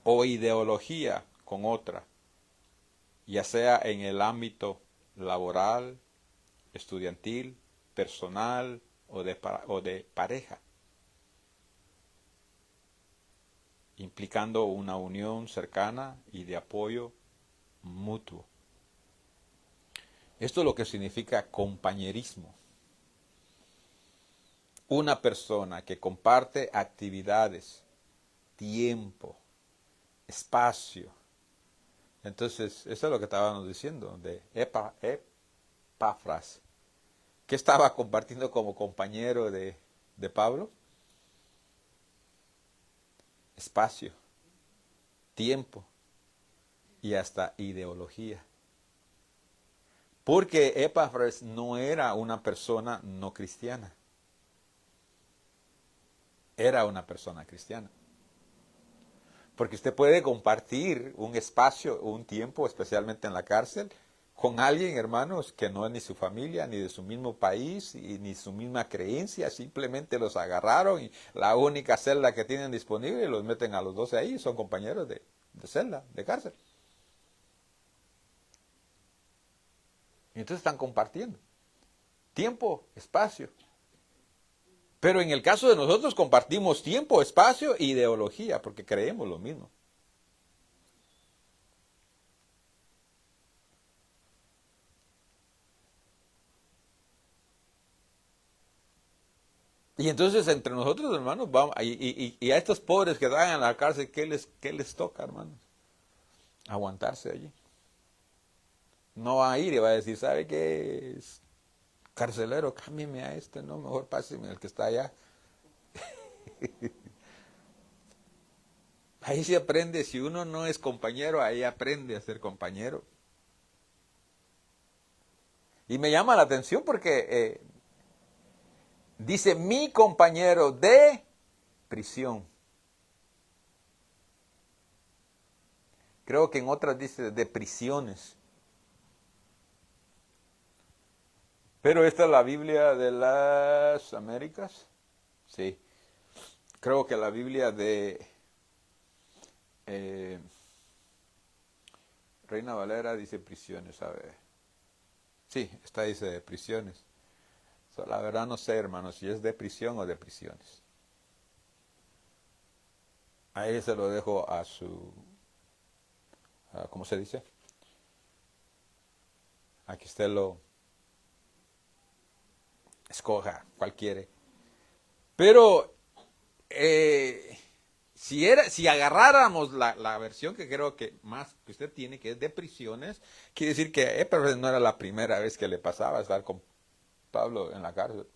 o ideología con otra, ya sea en el ámbito laboral, estudiantil, personal o de pareja, implicando una unión cercana y de apoyo mutuo. Esto es lo que significa compañerismo. Una persona que comparte actividades, tiempo, espacio. Entonces, eso es lo que estábamos diciendo de Epafras. ¿Qué estaba compartiendo como compañero de Pablo? Espacio, tiempo y hasta ideología. Porque Epafras no era una persona no cristiana. Era una persona cristiana. Porque usted puede compartir un espacio, un tiempo, especialmente en la cárcel, con alguien, hermanos, que no es ni su familia, ni de su mismo país, y ni su misma creencia, simplemente los agarraron y la única celda que tienen disponible los meten a los 12 ahí, son compañeros de celda, de cárcel. Y entonces están compartiendo tiempo, espacio. Pero en el caso de nosotros compartimos tiempo, espacio e ideología, porque creemos lo mismo. Y entonces entre nosotros, hermanos, vamos, y a estos pobres que están en la cárcel, ¿qué les toca, hermanos? Aguantarse allí. No va a ir y va a decir, ¿sabe qué es? Carcelero, cámbiame a este, no, mejor páseme al que está allá. Ahí se aprende, si uno no es compañero, ahí aprende a ser compañero. Y me llama la atención porque dice mi compañero de prisión. Creo que en otras dice de prisiones. Pero esta es la Biblia de las Américas. Sí. Creo que la Biblia de Reina Valera dice prisiones, a ver. Sí, esta dice de prisiones. La verdad no sé, hermano, si es de prisión o de prisiones. Ahí se lo dejo a su, ¿cómo se dice? A que usted lo escoja, cual quiere. Pero si agarráramos la versión que creo que más que usted tiene, que es de prisiones, quiere decir que pero no era la primera vez que le pasaba estar con Pablo en la cárcel.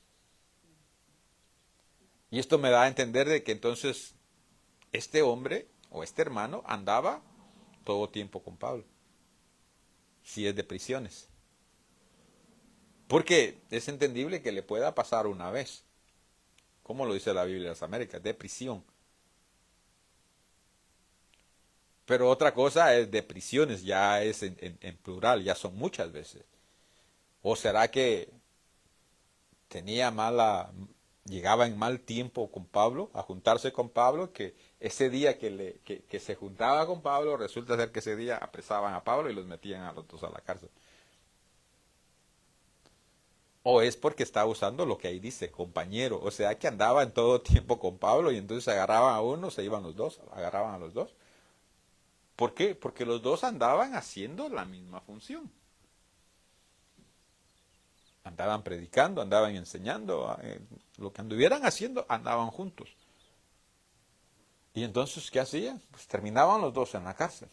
Y esto me da a entender de que entonces este hombre o este hermano andaba todo tiempo con Pablo, si es de prisiones. Porque es entendible que le pueda pasar una vez. Como lo dice la Biblia de las Américas, de prisión. Pero otra cosa es de prisiones, ya es en plural, ya son muchas veces. ¿O será que llegaba en mal tiempo con Pablo, a juntarse con Pablo, que ese día que se juntaba con Pablo, resulta ser que ese día apresaban a Pablo y los metían a los dos a la cárcel? O es porque estaba usando lo que ahí dice, compañero, o sea que andaba en todo tiempo con Pablo y entonces agarraban a uno, se iban los dos, agarraban a los dos. ¿Por qué? Porque los dos andaban haciendo la misma función. Andaban predicando, andaban enseñando, lo que anduvieran haciendo, andaban juntos. Y entonces, ¿qué hacían? Pues terminaban los dos en la cárcel.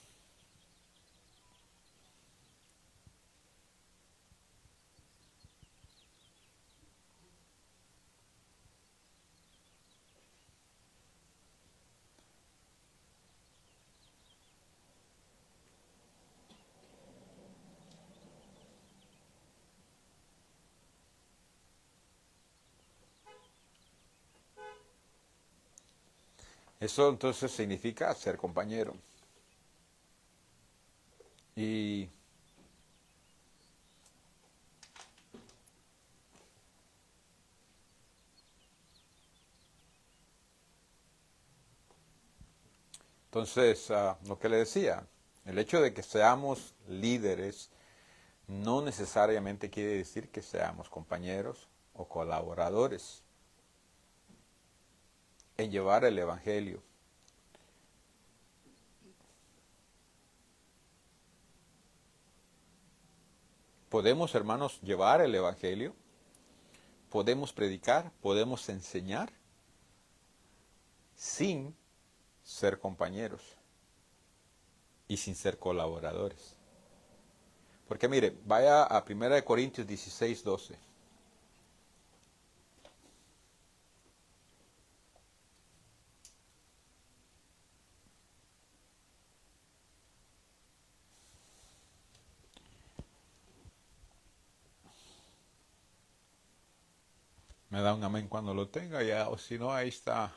Eso entonces significa ser compañero. Y entonces, lo que le decía, el hecho de que seamos líderes no necesariamente quiere decir que seamos compañeros o colaboradores en llevar el Evangelio. Podemos, hermanos, llevar el Evangelio, podemos predicar, podemos enseñar sin ser compañeros y sin ser colaboradores. Porque mire, vaya a 1 Corintios 16, 12. Me da un amén cuando lo tenga ya, o si no, ahí está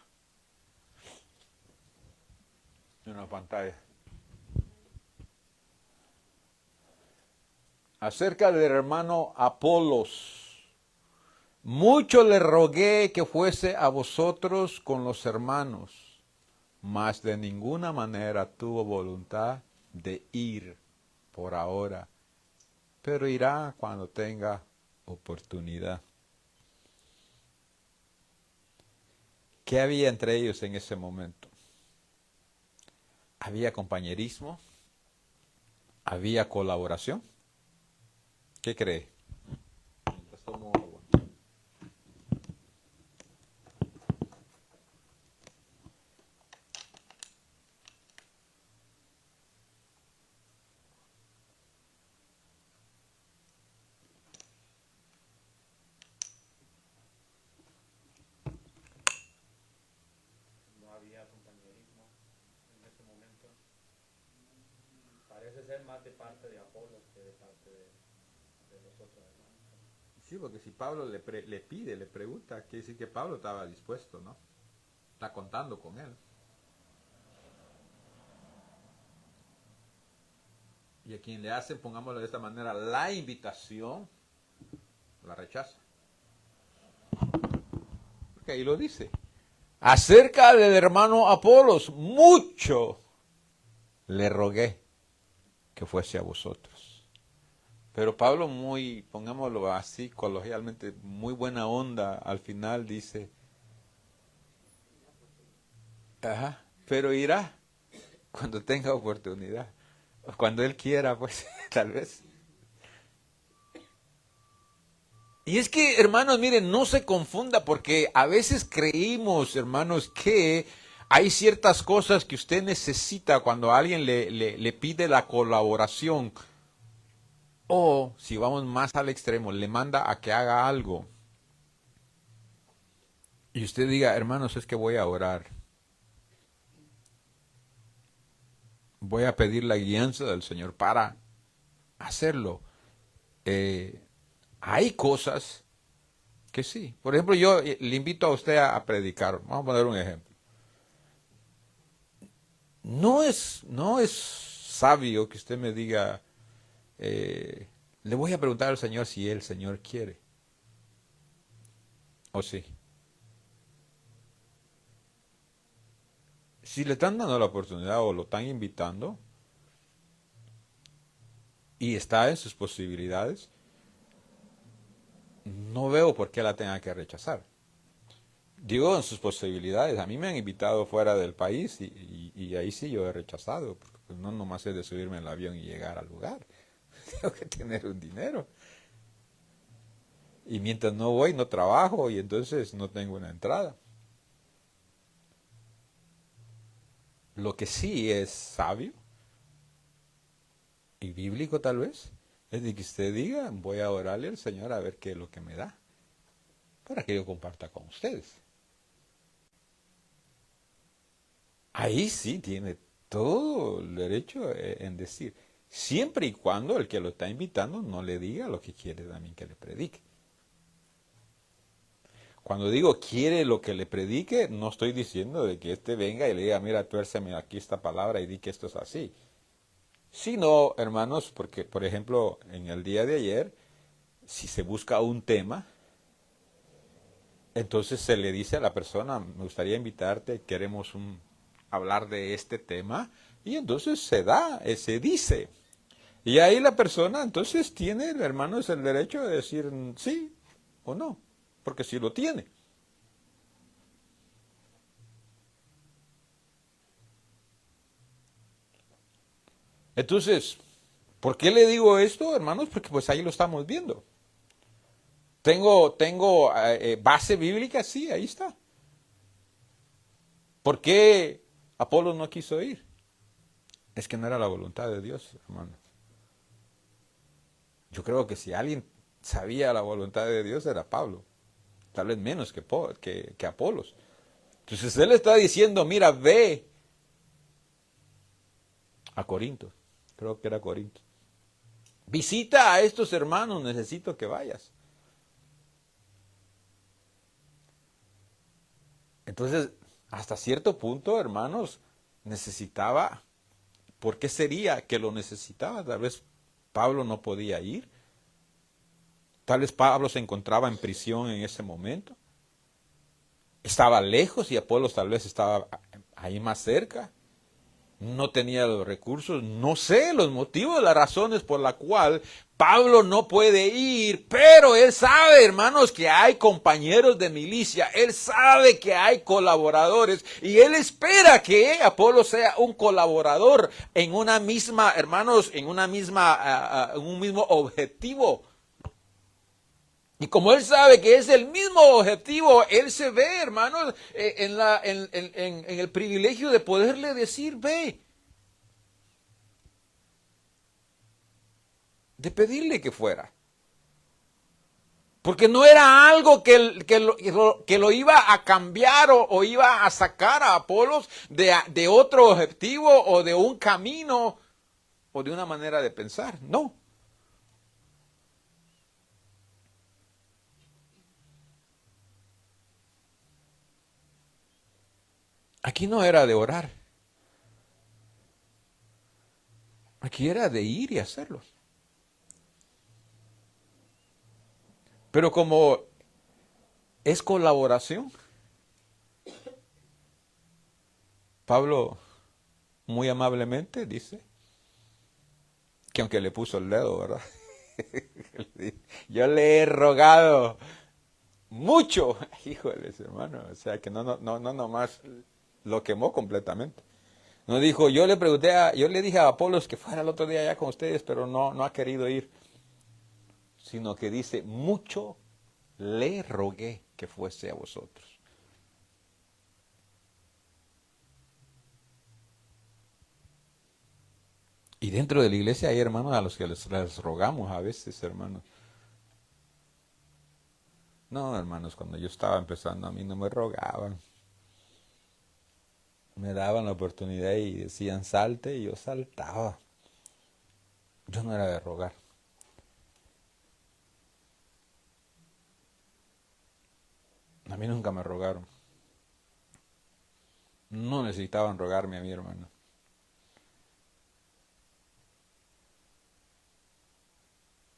en la pantalla. Acerca del hermano Apolos, mucho le rogué que fuese a vosotros con los hermanos, mas de ninguna manera tuvo voluntad de ir por ahora, pero irá cuando tenga oportunidad. ¿Qué había entre ellos en ese momento? ¿Había compañerismo? ¿Había colaboración? ¿Qué cree? Mientras tomo agua. No había compañerismo en ese momento. Parece ser más de parte de Apolos que de parte de los otros hermanos. Sí, porque si Pablo le pide, le pregunta, quiere decir que Pablo estaba dispuesto, ¿no? Está contando con él. Y a quien le hacen, pongámoslo de esta manera, la invitación, la rechaza. Porque ahí lo dice. Acerca del hermano Apolos, mucho le rogué que fuese a vosotros. Pero Pablo muy, pongámoslo así, coloquialmente, muy buena onda, al final dice, ajá, pero irá cuando tenga oportunidad. O cuando él quiera, pues, tal vez. Y es que, hermanos, miren, no se confunda porque a veces creímos, hermanos, que hay ciertas cosas que usted necesita cuando alguien le pide la colaboración. O, si vamos más al extremo, le manda a que haga algo. Y usted diga, hermanos, es que voy a orar. Voy a pedir la guianza del Señor para hacerlo. hay cosas que sí. Por ejemplo, yo le invito a usted a predicar. Vamos a poner un ejemplo. No es sabio que usted me diga, le voy a preguntar al Señor si el Señor quiere. ¿O sí? Si le están dando la oportunidad o lo están invitando y está en sus posibilidades, no veo por qué la tenga que rechazar. Digo en sus posibilidades. A mí me han invitado fuera del país y ahí sí yo he rechazado. Porque pues no nomás es de subirme en el avión y llegar al lugar. Tengo que tener un dinero. Y mientras no voy, no trabajo y entonces no tengo una entrada. Lo que sí es sabio y bíblico tal vez, es de que usted diga, voy a orarle al Señor a ver qué es lo que me da, para que yo comparta con ustedes. Ahí sí tiene todo el derecho en decir, siempre y cuando el que lo está invitando no le diga lo que quiere también que le predique. Cuando digo quiere lo que le predique, no estoy diciendo de que éste venga y le diga, mira, tuérceme aquí esta palabra y di que esto es así. Sino, hermanos, porque, por ejemplo, en el día de ayer, si se busca un tema, entonces se le dice a la persona, me gustaría invitarte, queremos hablar de este tema, y entonces se dice. Y ahí la persona entonces tiene, hermanos, el derecho de decir sí o no, porque sí lo tiene. Entonces, ¿por qué le digo esto, hermanos? Porque pues ahí lo estamos viendo. Tengo base bíblica, sí, ahí está. ¿Por qué Apolo no quiso ir? Es que no era la voluntad de Dios, hermanos. Yo creo que si alguien sabía la voluntad de Dios era Pablo. Tal vez menos que Apolos. Entonces él está diciendo, mira, ve a Corinto. Creo que era Corinto. Visita a estos hermanos, necesito que vayas. Entonces, hasta cierto punto, hermanos, necesitaba. ¿Por qué sería que lo necesitaba? Tal vez Pablo no podía ir. Tal vez Pablo se encontraba en prisión en ese momento. Estaba lejos y Apolos tal vez estaba ahí más cerca. No tenía los recursos. No sé los motivos, las razones por las cuales Pablo no puede ir. Pero él sabe, hermanos, que hay compañeros de milicia. Él sabe que hay colaboradores. Y él espera que Apolo sea un colaborador en una misma, hermanos, en un mismo objetivo. Y como él sabe que es el mismo objetivo, él se ve, hermanos, en el privilegio de poderle decir, ve, de pedirle que fuera. Porque no era algo que lo iba a cambiar o iba a sacar a Apolos de otro objetivo o de un camino o de una manera de pensar. No. Aquí no era de orar. Aquí era de ir y hacerlo. Pero como es colaboración, Pablo muy amablemente dice que aunque le puso el dedo, ¿verdad? Yo le he rogado mucho, híjoles, hermano, o sea que no nomás lo quemó completamente. No dijo, yo le dije a Apolos que fuera el otro día allá con ustedes, pero no ha querido ir. Sino que dice, mucho le rogué que fuese a vosotros. Y dentro de la iglesia hay hermanos a los que les rogamos a veces, hermanos. No, hermanos, cuando yo estaba empezando a mí no me rogaban. Me daban la oportunidad y decían salte y yo saltaba. Yo no era de rogar. A mí nunca me rogaron. No necesitaban rogarme a mí, hermano.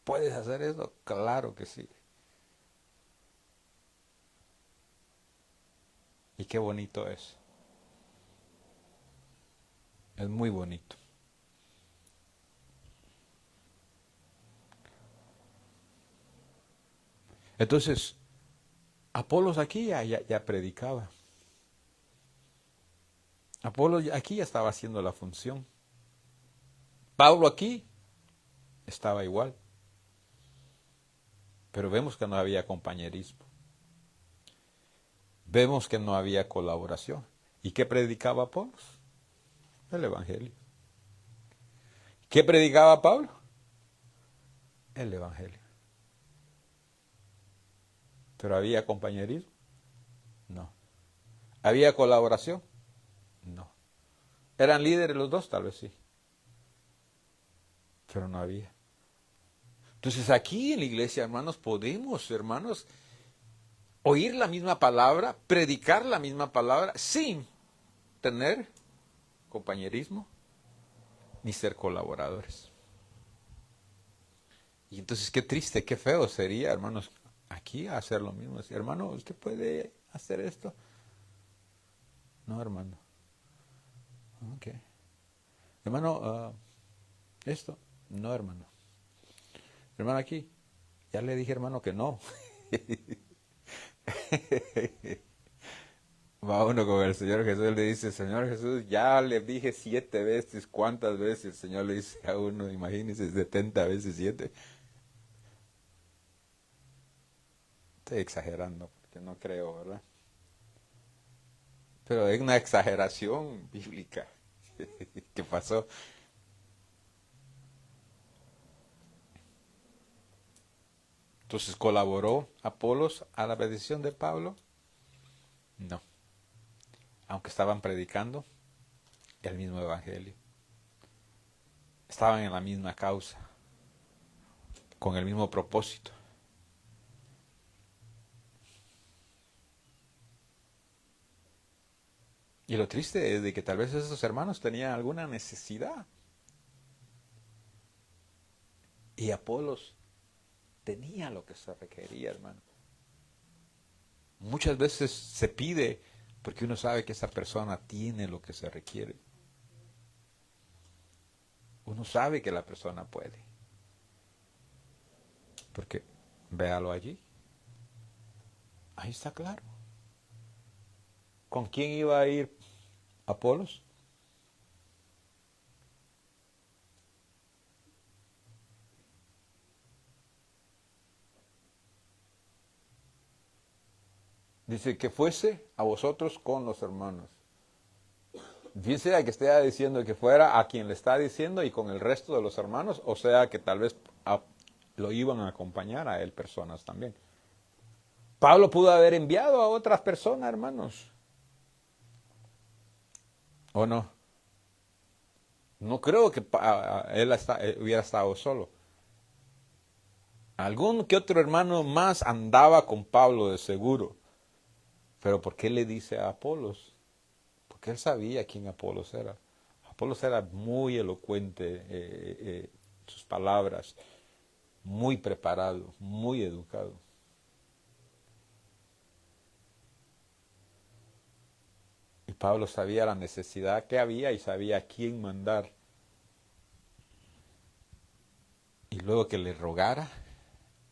¿Puedes hacer eso? Claro que sí. Y qué bonito es. Es muy bonito. Entonces, Apolos aquí ya predicaba. Apolos aquí ya estaba haciendo la función. Pablo aquí estaba igual. Pero vemos que no había compañerismo. Vemos que no había colaboración. ¿Y qué predicaba Apolos? El Evangelio. ¿Qué predicaba Pablo? El Evangelio. ¿Pero había compañerismo? No. ¿Había colaboración? No. ¿Eran líderes los dos? Tal vez sí. Pero no había. Entonces aquí en la iglesia, hermanos, podemos, hermanos, oír la misma palabra, predicar la misma palabra, sin tener compañerismo ni ser colaboradores. Y entonces qué triste, qué feo sería, hermanos, aquí hacer lo mismo. Decir, hermano, ¿usted puede hacer esto? No, hermano. Ok. Hermano, esto. No, hermano. Hermano, aquí. Ya le dije, hermano, que no. Va uno con el Señor Jesús, le dice, Señor Jesús, ya le dije 7 veces, ¿cuántas veces? El Señor le dice a uno, imagínese, 70 veces 7. Estoy exagerando, porque no creo, ¿verdad? Pero es una exageración bíblica. ¿Qué pasó? Entonces, ¿colaboró Apolos a la bendición de Pablo? No. Aunque estaban predicando el mismo evangelio. Estaban en la misma causa, con el mismo propósito. Y lo triste es de que tal vez esos hermanos tenían alguna necesidad. Y Apolos tenía lo que se requería, hermano. Muchas veces se pide porque uno sabe que esa persona tiene lo que se requiere. Uno sabe que la persona puede. Porque véalo allí. Ahí está claro. ¿Con quién iba a ir Apolos? Dice que fuese a vosotros con los hermanos. Bien sea que esté diciendo que fuera a quien le está diciendo y con el resto de los hermanos, o sea que tal vez lo iban a acompañar a él personas también. Pablo pudo haber enviado a otras personas, hermanos. ¿O no? No creo que él hubiera estado solo. Algún que otro hermano más andaba con Pablo de seguro. Pero ¿por qué le dice a Apolos? Porque él sabía quién Apolos era. Apolos era muy elocuente, sus palabras, muy preparado, muy educado. Y Pablo sabía la necesidad que había y sabía a quién mandar. Y luego que le rogara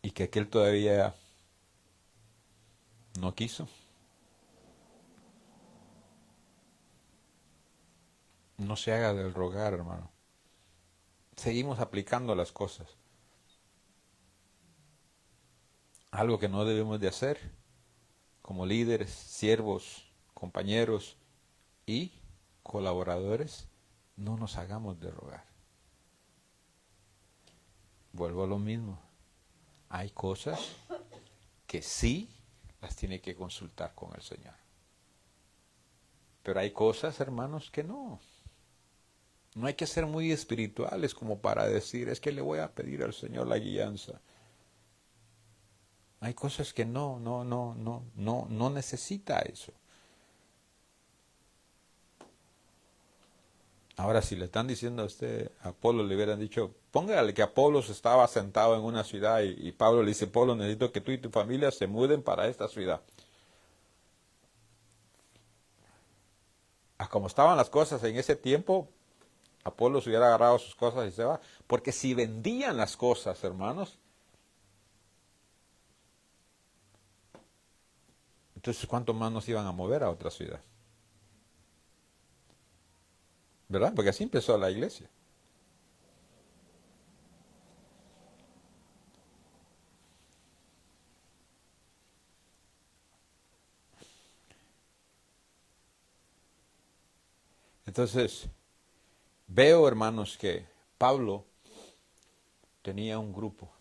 y que aquel todavía no quiso. No se haga del rogar, hermano. Seguimos aplicando las cosas. Algo que no debemos de hacer como líderes, siervos, compañeros y colaboradores, no nos hagamos de rogar. Vuelvo a lo mismo. Hay cosas que sí las tiene que consultar con el Señor. Pero hay cosas, hermanos, que no. No hay que ser muy espirituales como para decir, es que le voy a pedir al Señor la guianza. Hay cosas que no necesita eso. Ahora, si le están diciendo a usted, a Apolo le hubieran dicho, póngale que Apolos estaba sentado en una ciudad y Pablo le dice, Pablo, necesito que tú y tu familia se muden para esta ciudad. A como estaban las cosas en ese tiempo, Apolos hubiera agarrado sus cosas y se va. Porque si vendían las cosas, hermanos, entonces ¿cuánto más nos iban a mover a otra ciudad? ¿Verdad? Porque así empezó la iglesia. Entonces, veo, hermanos, que Pablo tenía un grupo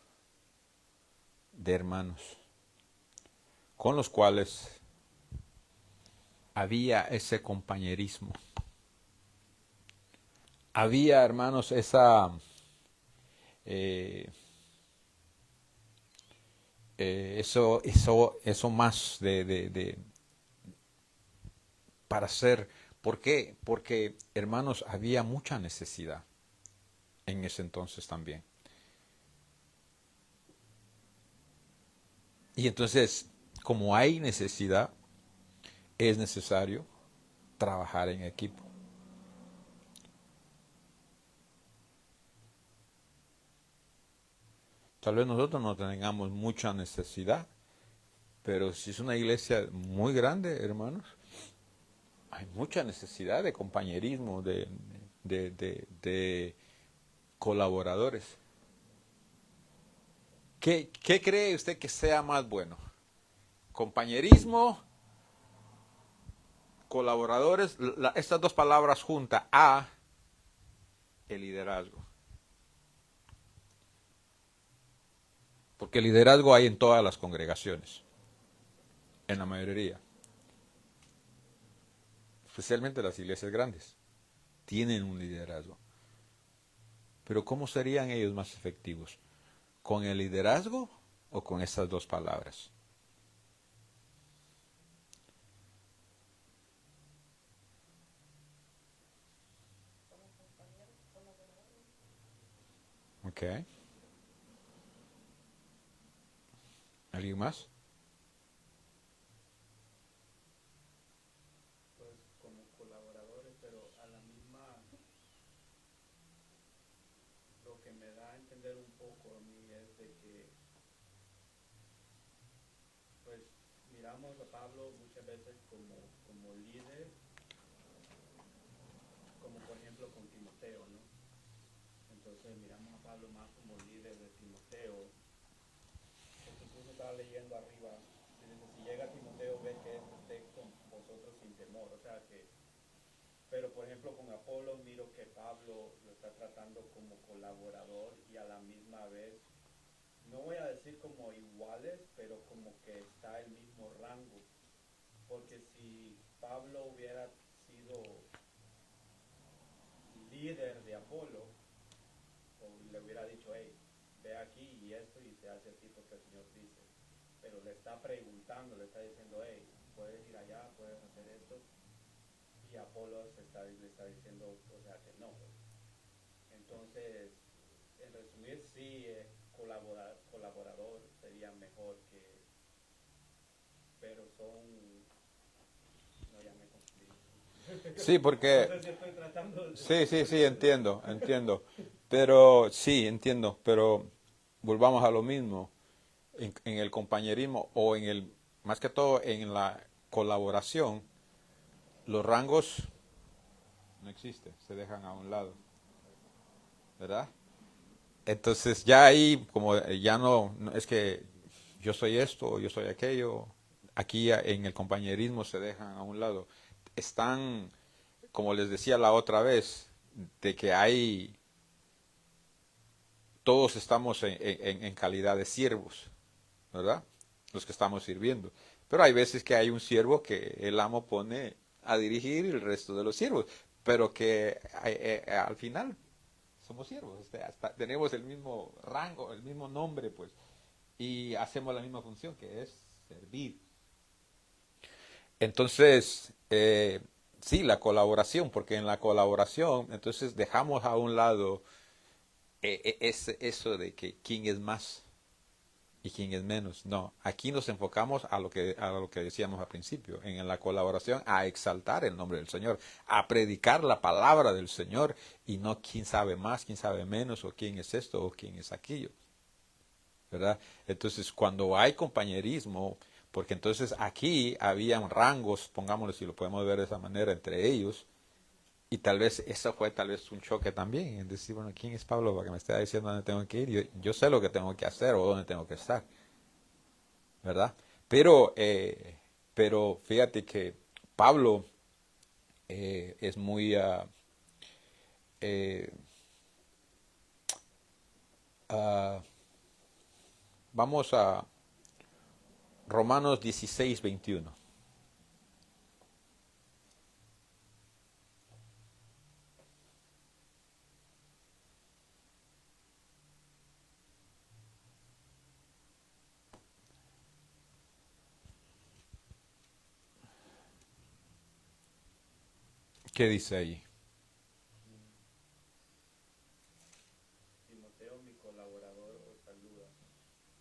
de hermanos con los cuales había ese compañerismo. Había, hermanos, eh, eso más para hacer. ¿Por qué? Porque, hermanos, había mucha necesidad en ese entonces también. Y entonces, como hay necesidad, es necesario trabajar en equipo. Tal vez nosotros no tengamos mucha necesidad, pero si es una iglesia muy grande, hermanos, hay mucha necesidad de compañerismo, de colaboradores. ¿Qué cree usted que sea más bueno? Compañerismo, colaboradores, estas dos palabras juntas, a el liderazgo. Porque el liderazgo hay en todas las congregaciones, en la mayoría. Especialmente las iglesias grandes, tienen un liderazgo. Pero ¿cómo serían ellos más efectivos? ¿Con el liderazgo o con estas dos palabras? Ok. ¿Alguien más? Pues como colaboradores, pero a la misma, lo que me da a entender un poco a mí es de que, pues miramos a Pablo muchas veces como líder, como por ejemplo con Timoteo, ¿no? Entonces miramos a Pablo más como líder de Timoteo. Porque incluso estaba leyendo arriba, dice, si llega Timoteo, ve que esté con vosotros sin temor. O sea que, pero por ejemplo con Apolo miro que Pablo lo está tratando como colaborador y a la misma vez, no voy a decir como iguales, pero como que está el mismo rango. Porque si Pablo hubiera sido líder de Apolo, o le hubiera dicho, hey, ve aquí y esto y se hace así porque el Señor dice, pero le está preguntando, le está diciendo, hey, puedes ir allá, puedes hacer esto, y Apolo le está diciendo, o sea, que no. Pues. Entonces, en resumir, sí, colaborador sería mejor que, pero son, no, ya me confundí. Sí, porque... No sé si estoy tratando de... Sí, entiendo. Pero, sí, entiendo, pero volvamos a lo mismo. En el compañerismo o más que todo en la colaboración, los rangos no existen, se dejan a un lado, ¿verdad? Entonces ya ahí, como ya no es que yo soy esto o yo soy aquello, aquí en el compañerismo se dejan a un lado. Están, como les decía la otra vez, de que todos estamos en calidad de siervos, ¿verdad? Los que estamos sirviendo. Pero hay veces que hay un siervo que el amo pone a dirigir el resto de los siervos, pero que al final somos siervos, tenemos el mismo rango, el mismo nombre, pues. y hacemos la misma función que es servir. Entonces, sí, la colaboración, porque en la colaboración, entonces dejamos a un lado eso de que quién es más y quién es menos. No, aquí nos enfocamos a lo que decíamos al principio, en la colaboración, a exaltar el nombre del Señor, a predicar la palabra del Señor y no quién sabe más, quién sabe menos, o quién es esto o quién es aquello, ¿verdad? Entonces, cuando hay compañerismo, porque entonces aquí habían rangos, pongámoslo si lo podemos ver de esa manera, entre ellos, y tal vez eso fue tal vez un choque también, en decir, bueno, ¿quién es Pablo para que me esté diciendo dónde tengo que ir? Yo sé lo que tengo que hacer o dónde tengo que estar, ¿verdad? Pero fíjate que Pablo es muy... eh, ah, vamos a Romanos 16:21. ¿Qué dice ahí? Timoteo, mi colaborador, os saluda,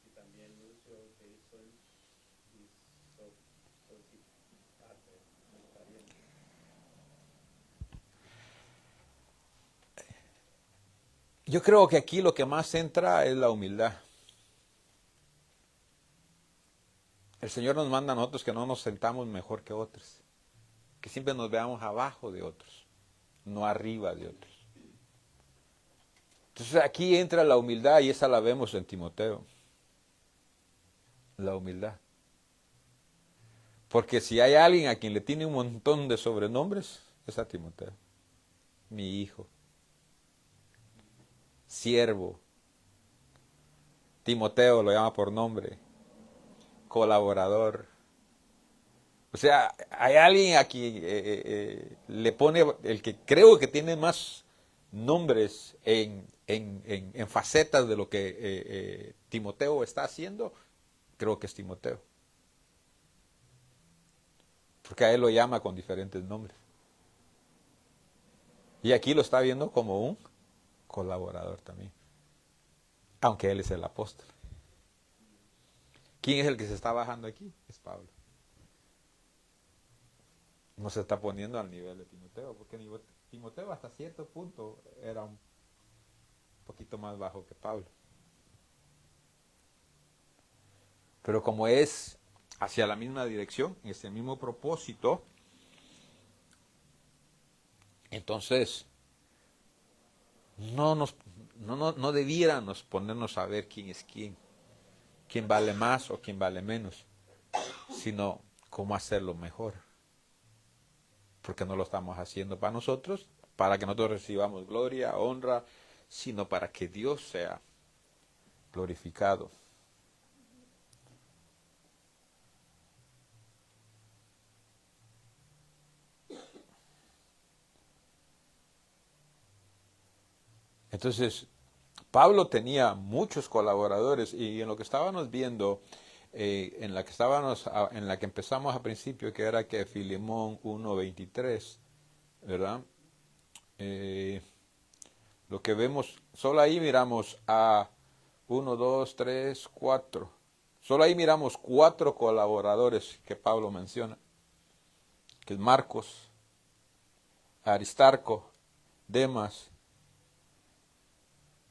y también Lucio, que hizo el y Sosípater, mi pariente. Yo creo que aquí lo que más entra es la humildad. El Señor nos manda a nosotros que no nos sentamos mejor que otros, que siempre nos veamos abajo de otros, no arriba de otros. Entonces aquí entra la humildad y esa la vemos en Timoteo, la humildad. Porque si hay alguien a quien le tiene un montón de sobrenombres, es a Timoteo. Mi hijo, siervo, Timoteo lo llama por nombre, colaborador. O sea, hay alguien a quien le pone, el que creo que tiene más nombres en facetas de lo que Timoteo está haciendo, creo que es Timoteo. Porque a él lo llama con diferentes nombres. Y aquí lo está viendo como un colaborador también, aunque él es el apóstol. ¿Quién es el que se está bajando aquí? Es Pablo. No se está poniendo al nivel de Timoteo, porque Timoteo hasta cierto punto era un poquito más bajo que Pablo. Pero como es hacia la misma dirección, ese mismo propósito, entonces no debiéramos ponernos a ver quién es quién vale más o quién vale menos, sino cómo hacerlo mejor. Porque no lo estamos haciendo para nosotros, para que nosotros recibamos gloria, honra, sino para que Dios sea glorificado. Entonces, Pablo tenía muchos colaboradores y en lo que estábamos viendo, en la que empezamos al principio, que era que Filemón 1:23, ¿verdad? Lo que vemos, solo ahí miramos a 1, 2, 3, 4. Solo ahí miramos 4 colaboradores que Pablo menciona, que es Marcos, Aristarco, Demas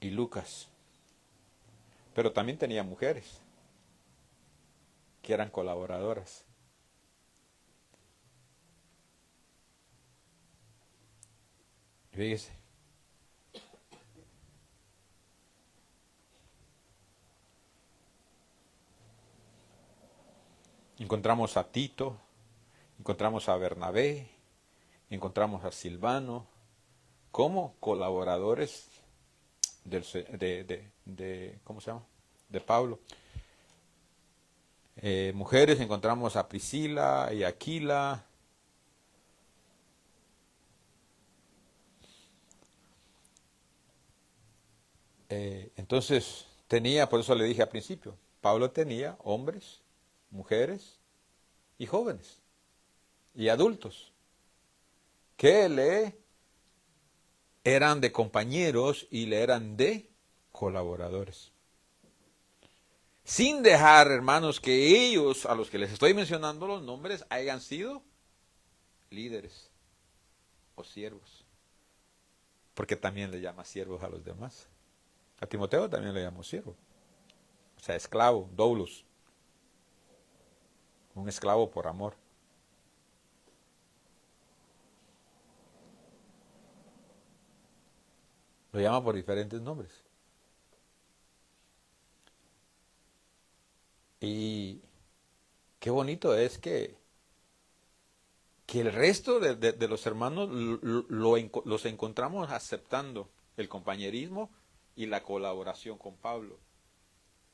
y Lucas. Pero también tenía mujeres que eran colaboradoras. Fíjese. Encontramos a Tito, encontramos a Bernabé, encontramos a Silvano como colaboradores ¿cómo se llama? De Pablo. Mujeres encontramos a Priscila y Aquila. Entonces tenía, por eso le dije al principio, Pablo tenía hombres, mujeres y jóvenes y adultos que le eran de compañeros y le eran de colaboradores. Sin dejar, hermanos, que ellos, a los que les estoy mencionando los nombres, hayan sido líderes o siervos. Porque también le llama siervos a los demás. A Timoteo también le llamó siervo. O sea, esclavo, doulos. Un esclavo por amor. Lo llama por diferentes nombres. Y qué bonito es que el resto de los hermanos los encontramos aceptando el compañerismo y la colaboración con Pablo.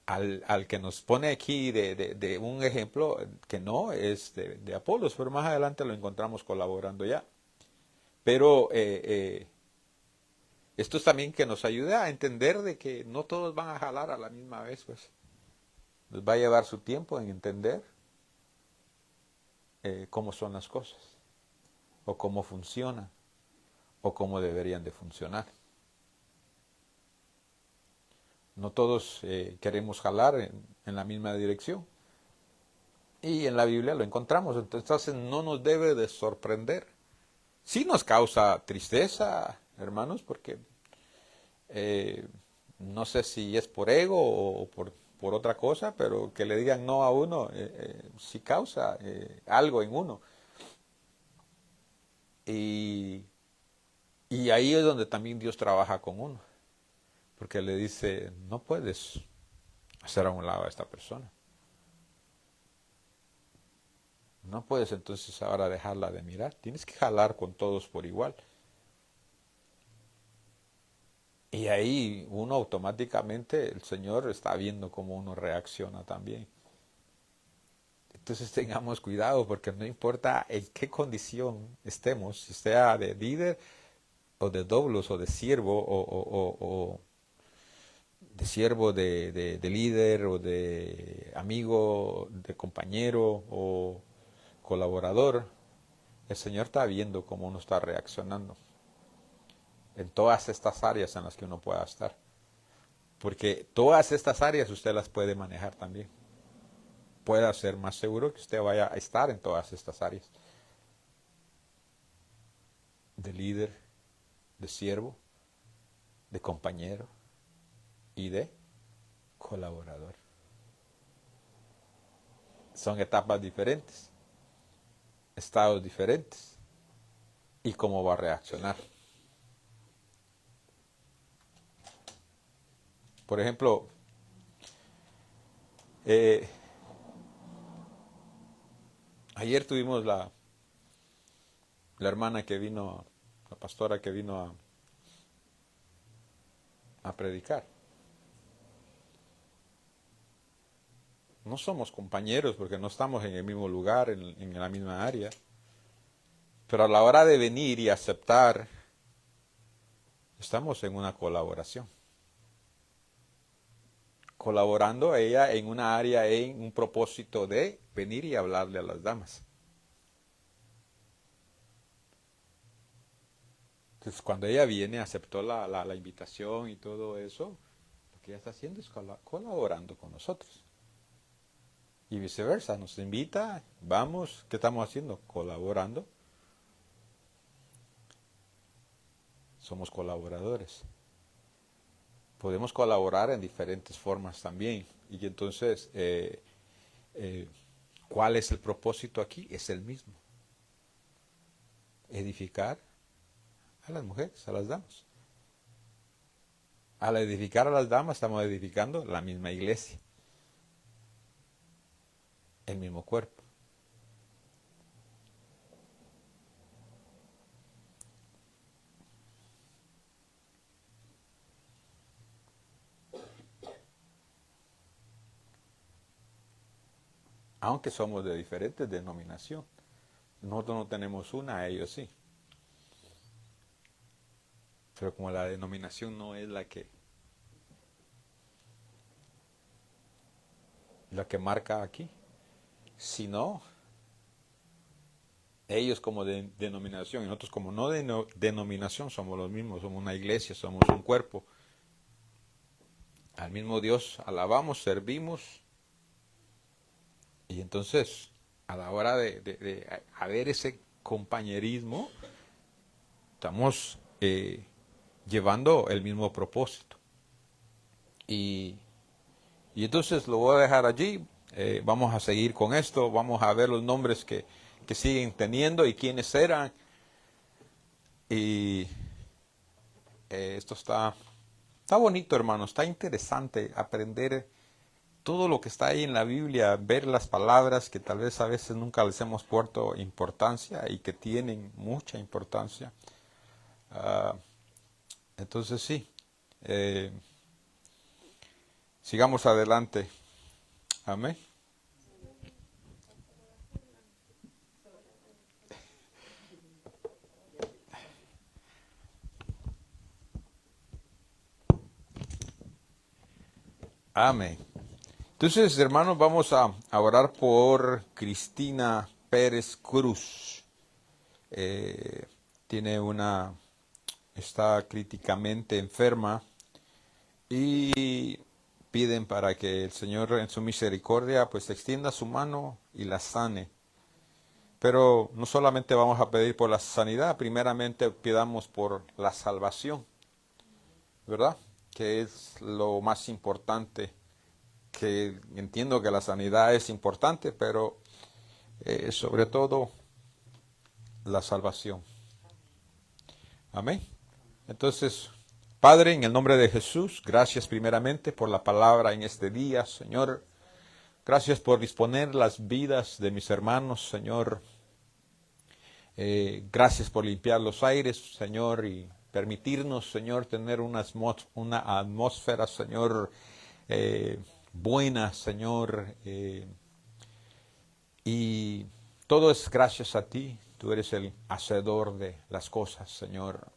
Al que nos pone aquí de un ejemplo que no es de Apolos, pero más adelante lo encontramos colaborando ya. Pero esto es también que nos ayuda a entender de que no todos van a jalar a la misma vez, pues. Les va a llevar su tiempo en entender cómo son las cosas, o cómo funcionan, o cómo deberían de funcionar. No todos queremos jalar en la misma dirección. Y en la Biblia lo encontramos, entonces no nos debe de sorprender. Sí nos causa tristeza, hermanos, porque no sé si es por ego o por otra cosa, pero que le digan no a uno sí causa algo en uno. Y ahí es donde también Dios trabaja con uno, porque le dice, no puedes hacer a un lado a esta persona. No puedes entonces ahora dejarla de mirar, tienes que jalar con todos por igual. Y ahí uno automáticamente, el Señor está viendo cómo uno reacciona también. Entonces tengamos cuidado porque no importa en qué condición estemos, si sea de líder o de doulos o de siervo o de siervo de líder o de amigo, de compañero o colaborador, el Señor está viendo cómo uno está reaccionando en todas estas áreas en las que uno pueda estar. Porque todas estas áreas usted las puede manejar también. Pueda ser más seguro que usted vaya a estar en todas estas áreas. De líder, de siervo, de compañero y de colaborador. Son etapas diferentes, estados diferentes y cómo va a reaccionar. Por ejemplo, ayer tuvimos la hermana que vino, la pastora que vino a predicar. No somos compañeros porque no estamos en el mismo lugar, en la misma área. Pero a la hora de venir y aceptar, estamos en una colaboración. Colaborando a ella en una área, en un propósito de venir y hablarle a las damas. Entonces cuando ella viene, aceptó la invitación y todo eso, lo que ella está haciendo es colaborando con nosotros. Y viceversa, nos invita, vamos, ¿qué estamos haciendo? Colaborando. Somos colaboradores. Podemos colaborar en diferentes formas también. Y entonces, ¿cuál es el propósito aquí? Es el mismo. Edificar a las mujeres, a las damas. Al edificar a las damas estamos edificando la misma iglesia. El mismo cuerpo. Aunque somos de diferentes denominaciones. Nosotros no tenemos una, ellos sí. Pero como la denominación no es la que la que marca aquí. Si no, ellos como denominación y nosotros como no denominación somos los mismos, somos una iglesia, somos un cuerpo. Al mismo Dios alabamos, servimos, y entonces a la hora de haber ese compañerismo, estamos llevando el mismo propósito. Y entonces lo voy a dejar allí. Vamos a seguir con esto, vamos a ver los nombres que siguen teniendo y quiénes eran. Y esto está bonito, hermano, está interesante aprender todo lo que está ahí en la Biblia, ver las palabras que tal vez a veces nunca les hemos puesto importancia y que tienen mucha importancia. Entonces sí, sigamos adelante. Amén. Amén. Entonces, hermanos, vamos a orar por Cristina Pérez Cruz. Está críticamente enferma y piden para que el Señor en su misericordia pues extienda su mano y la sane. Pero no solamente vamos a pedir por la sanidad, primeramente pidamos por la salvación, ¿verdad? Que es lo más importante, que entiendo que la sanidad es importante, pero sobre todo la salvación. Amén. Entonces, Padre, en el nombre de Jesús, gracias primeramente por la palabra en este día, Señor. Gracias por disponer las vidas de mis hermanos, Señor. Gracias por limpiar los aires, Señor, y permitirnos, Señor, tener una atmósfera, Señor, buena, Señor. Y todo es gracias a ti. Tú eres el hacedor de las cosas, Señor.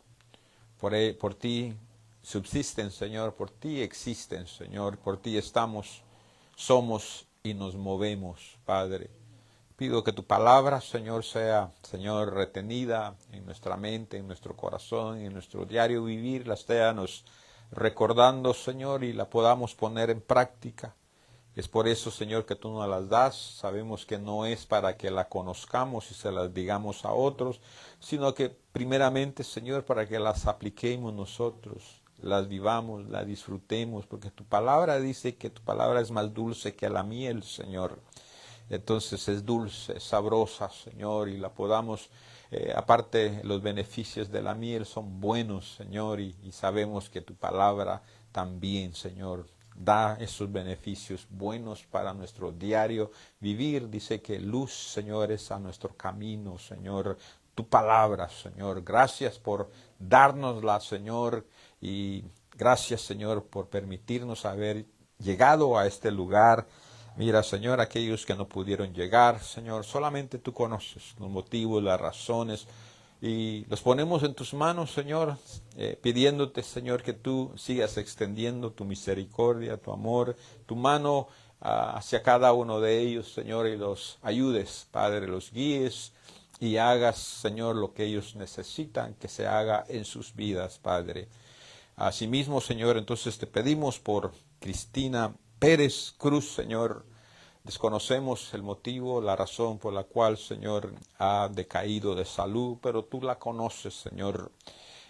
Por ti subsisten, Señor, por ti existen, Señor, por ti estamos, somos y nos movemos, Padre. Pido que tu palabra, Señor, sea, Señor, retenida en nuestra mente, en nuestro corazón, en nuestro diario vivir, la estéanos recordando, Señor, y la podamos poner en práctica. Es por eso, Señor, que tú nos las das. Sabemos que no es para que la conozcamos y se las digamos a otros, sino que primeramente, Señor, para que las apliquemos nosotros, las vivamos, las disfrutemos, porque tu palabra dice que tu palabra es más dulce que la miel, Señor. Entonces es dulce, es sabrosa, Señor, y la podamos, aparte los beneficios de la miel son buenos, Señor, y sabemos que tu palabra también, Señor, da esos beneficios buenos para nuestro diario vivir. Dice que luz, Señor, es a nuestro camino, Señor, tu palabra, Señor. Gracias por dárnosla, Señor, y gracias, Señor, por permitirnos haber llegado a este lugar. Mira, Señor, aquellos que no pudieron llegar, Señor, solamente tú conoces los motivos, las razones, y los ponemos en tus manos, Señor, pidiéndote, Señor, que tú sigas extendiendo tu misericordia, tu amor, tu mano hacia cada uno de ellos, Señor, y los ayudes, Padre, los guíes y hagas, Señor, lo que ellos necesitan que se haga en sus vidas, Padre. Asimismo, Señor, entonces te pedimos por Cristina Pérez Cruz, Señor. Desconocemos el motivo, la razón por la cual, Señor, ha decaído de salud, pero tú la conoces, Señor.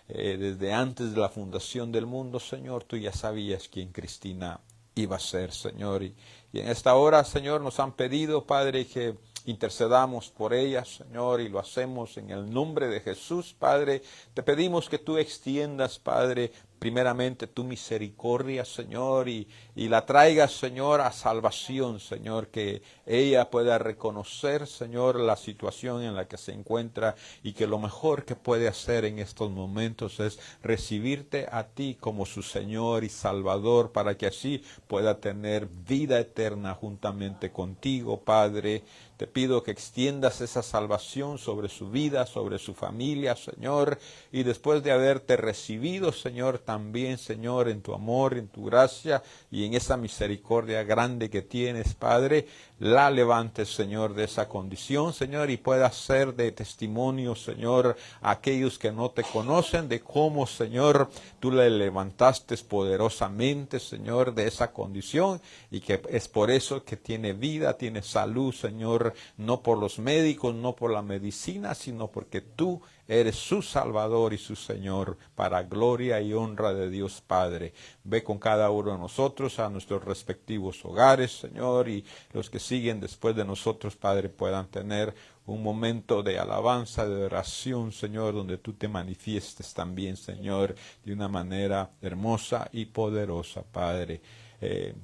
Desde antes de la fundación del mundo, Señor, tú ya sabías quién Cristina iba a ser, Señor. Y en esta hora, Señor, nos han pedido, Padre, que intercedamos por ella, Señor, y lo hacemos en el nombre de Jesús, Padre. Te pedimos que tú extiendas, Padre, primeramente tu misericordia, Señor, y la traigas, Señor, a salvación, Señor, que ella pueda reconocer, Señor, la situación en la que se encuentra y que lo mejor que puede hacer en estos momentos es recibirte a ti como su Señor y Salvador, para que así pueda tener vida eterna juntamente contigo, Padre. Te pido que extiendas esa salvación sobre su vida, sobre su familia, Señor, y después de haberte recibido, Señor, también, Señor, en tu amor, en tu gracia y en esa misericordia grande que tienes, Padre, la levantes, Señor, de esa condición, Señor, y pueda ser de testimonio, Señor, a aquellos que no te conocen, de cómo, Señor, tú le levantaste poderosamente, Señor, de esa condición, y que es por eso que tiene vida, tiene salud, Señor, no por los médicos, no por la medicina, sino porque tú eres su Salvador y su Señor, para gloria y honra de Dios Padre. Ve con cada uno de nosotros a nuestros respectivos hogares, Señor, y los que siguen después de nosotros, Padre, puedan tener un momento de alabanza, de oración, Señor, donde tú te manifiestes también, Señor, de una manera hermosa y poderosa, Padre.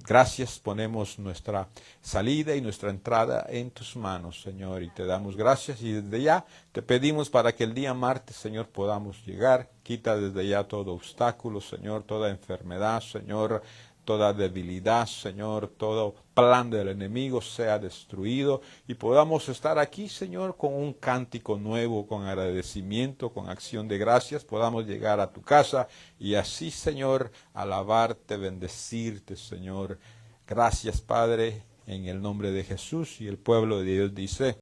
Gracias, ponemos nuestra salida y nuestra entrada en tus manos, Señor, y te damos gracias, y desde ya te pedimos para que el día martes, Señor, podamos llegar. Quita desde ya todo obstáculo, Señor, toda enfermedad, Señor, toda debilidad, Señor, todo plan del enemigo sea destruido y podamos estar aquí, Señor, con un cántico nuevo, con agradecimiento, con acción de gracias, podamos llegar a tu casa y así, Señor, alabarte, bendecirte, Señor. Gracias, Padre, en el nombre de Jesús, y el pueblo de Dios dice: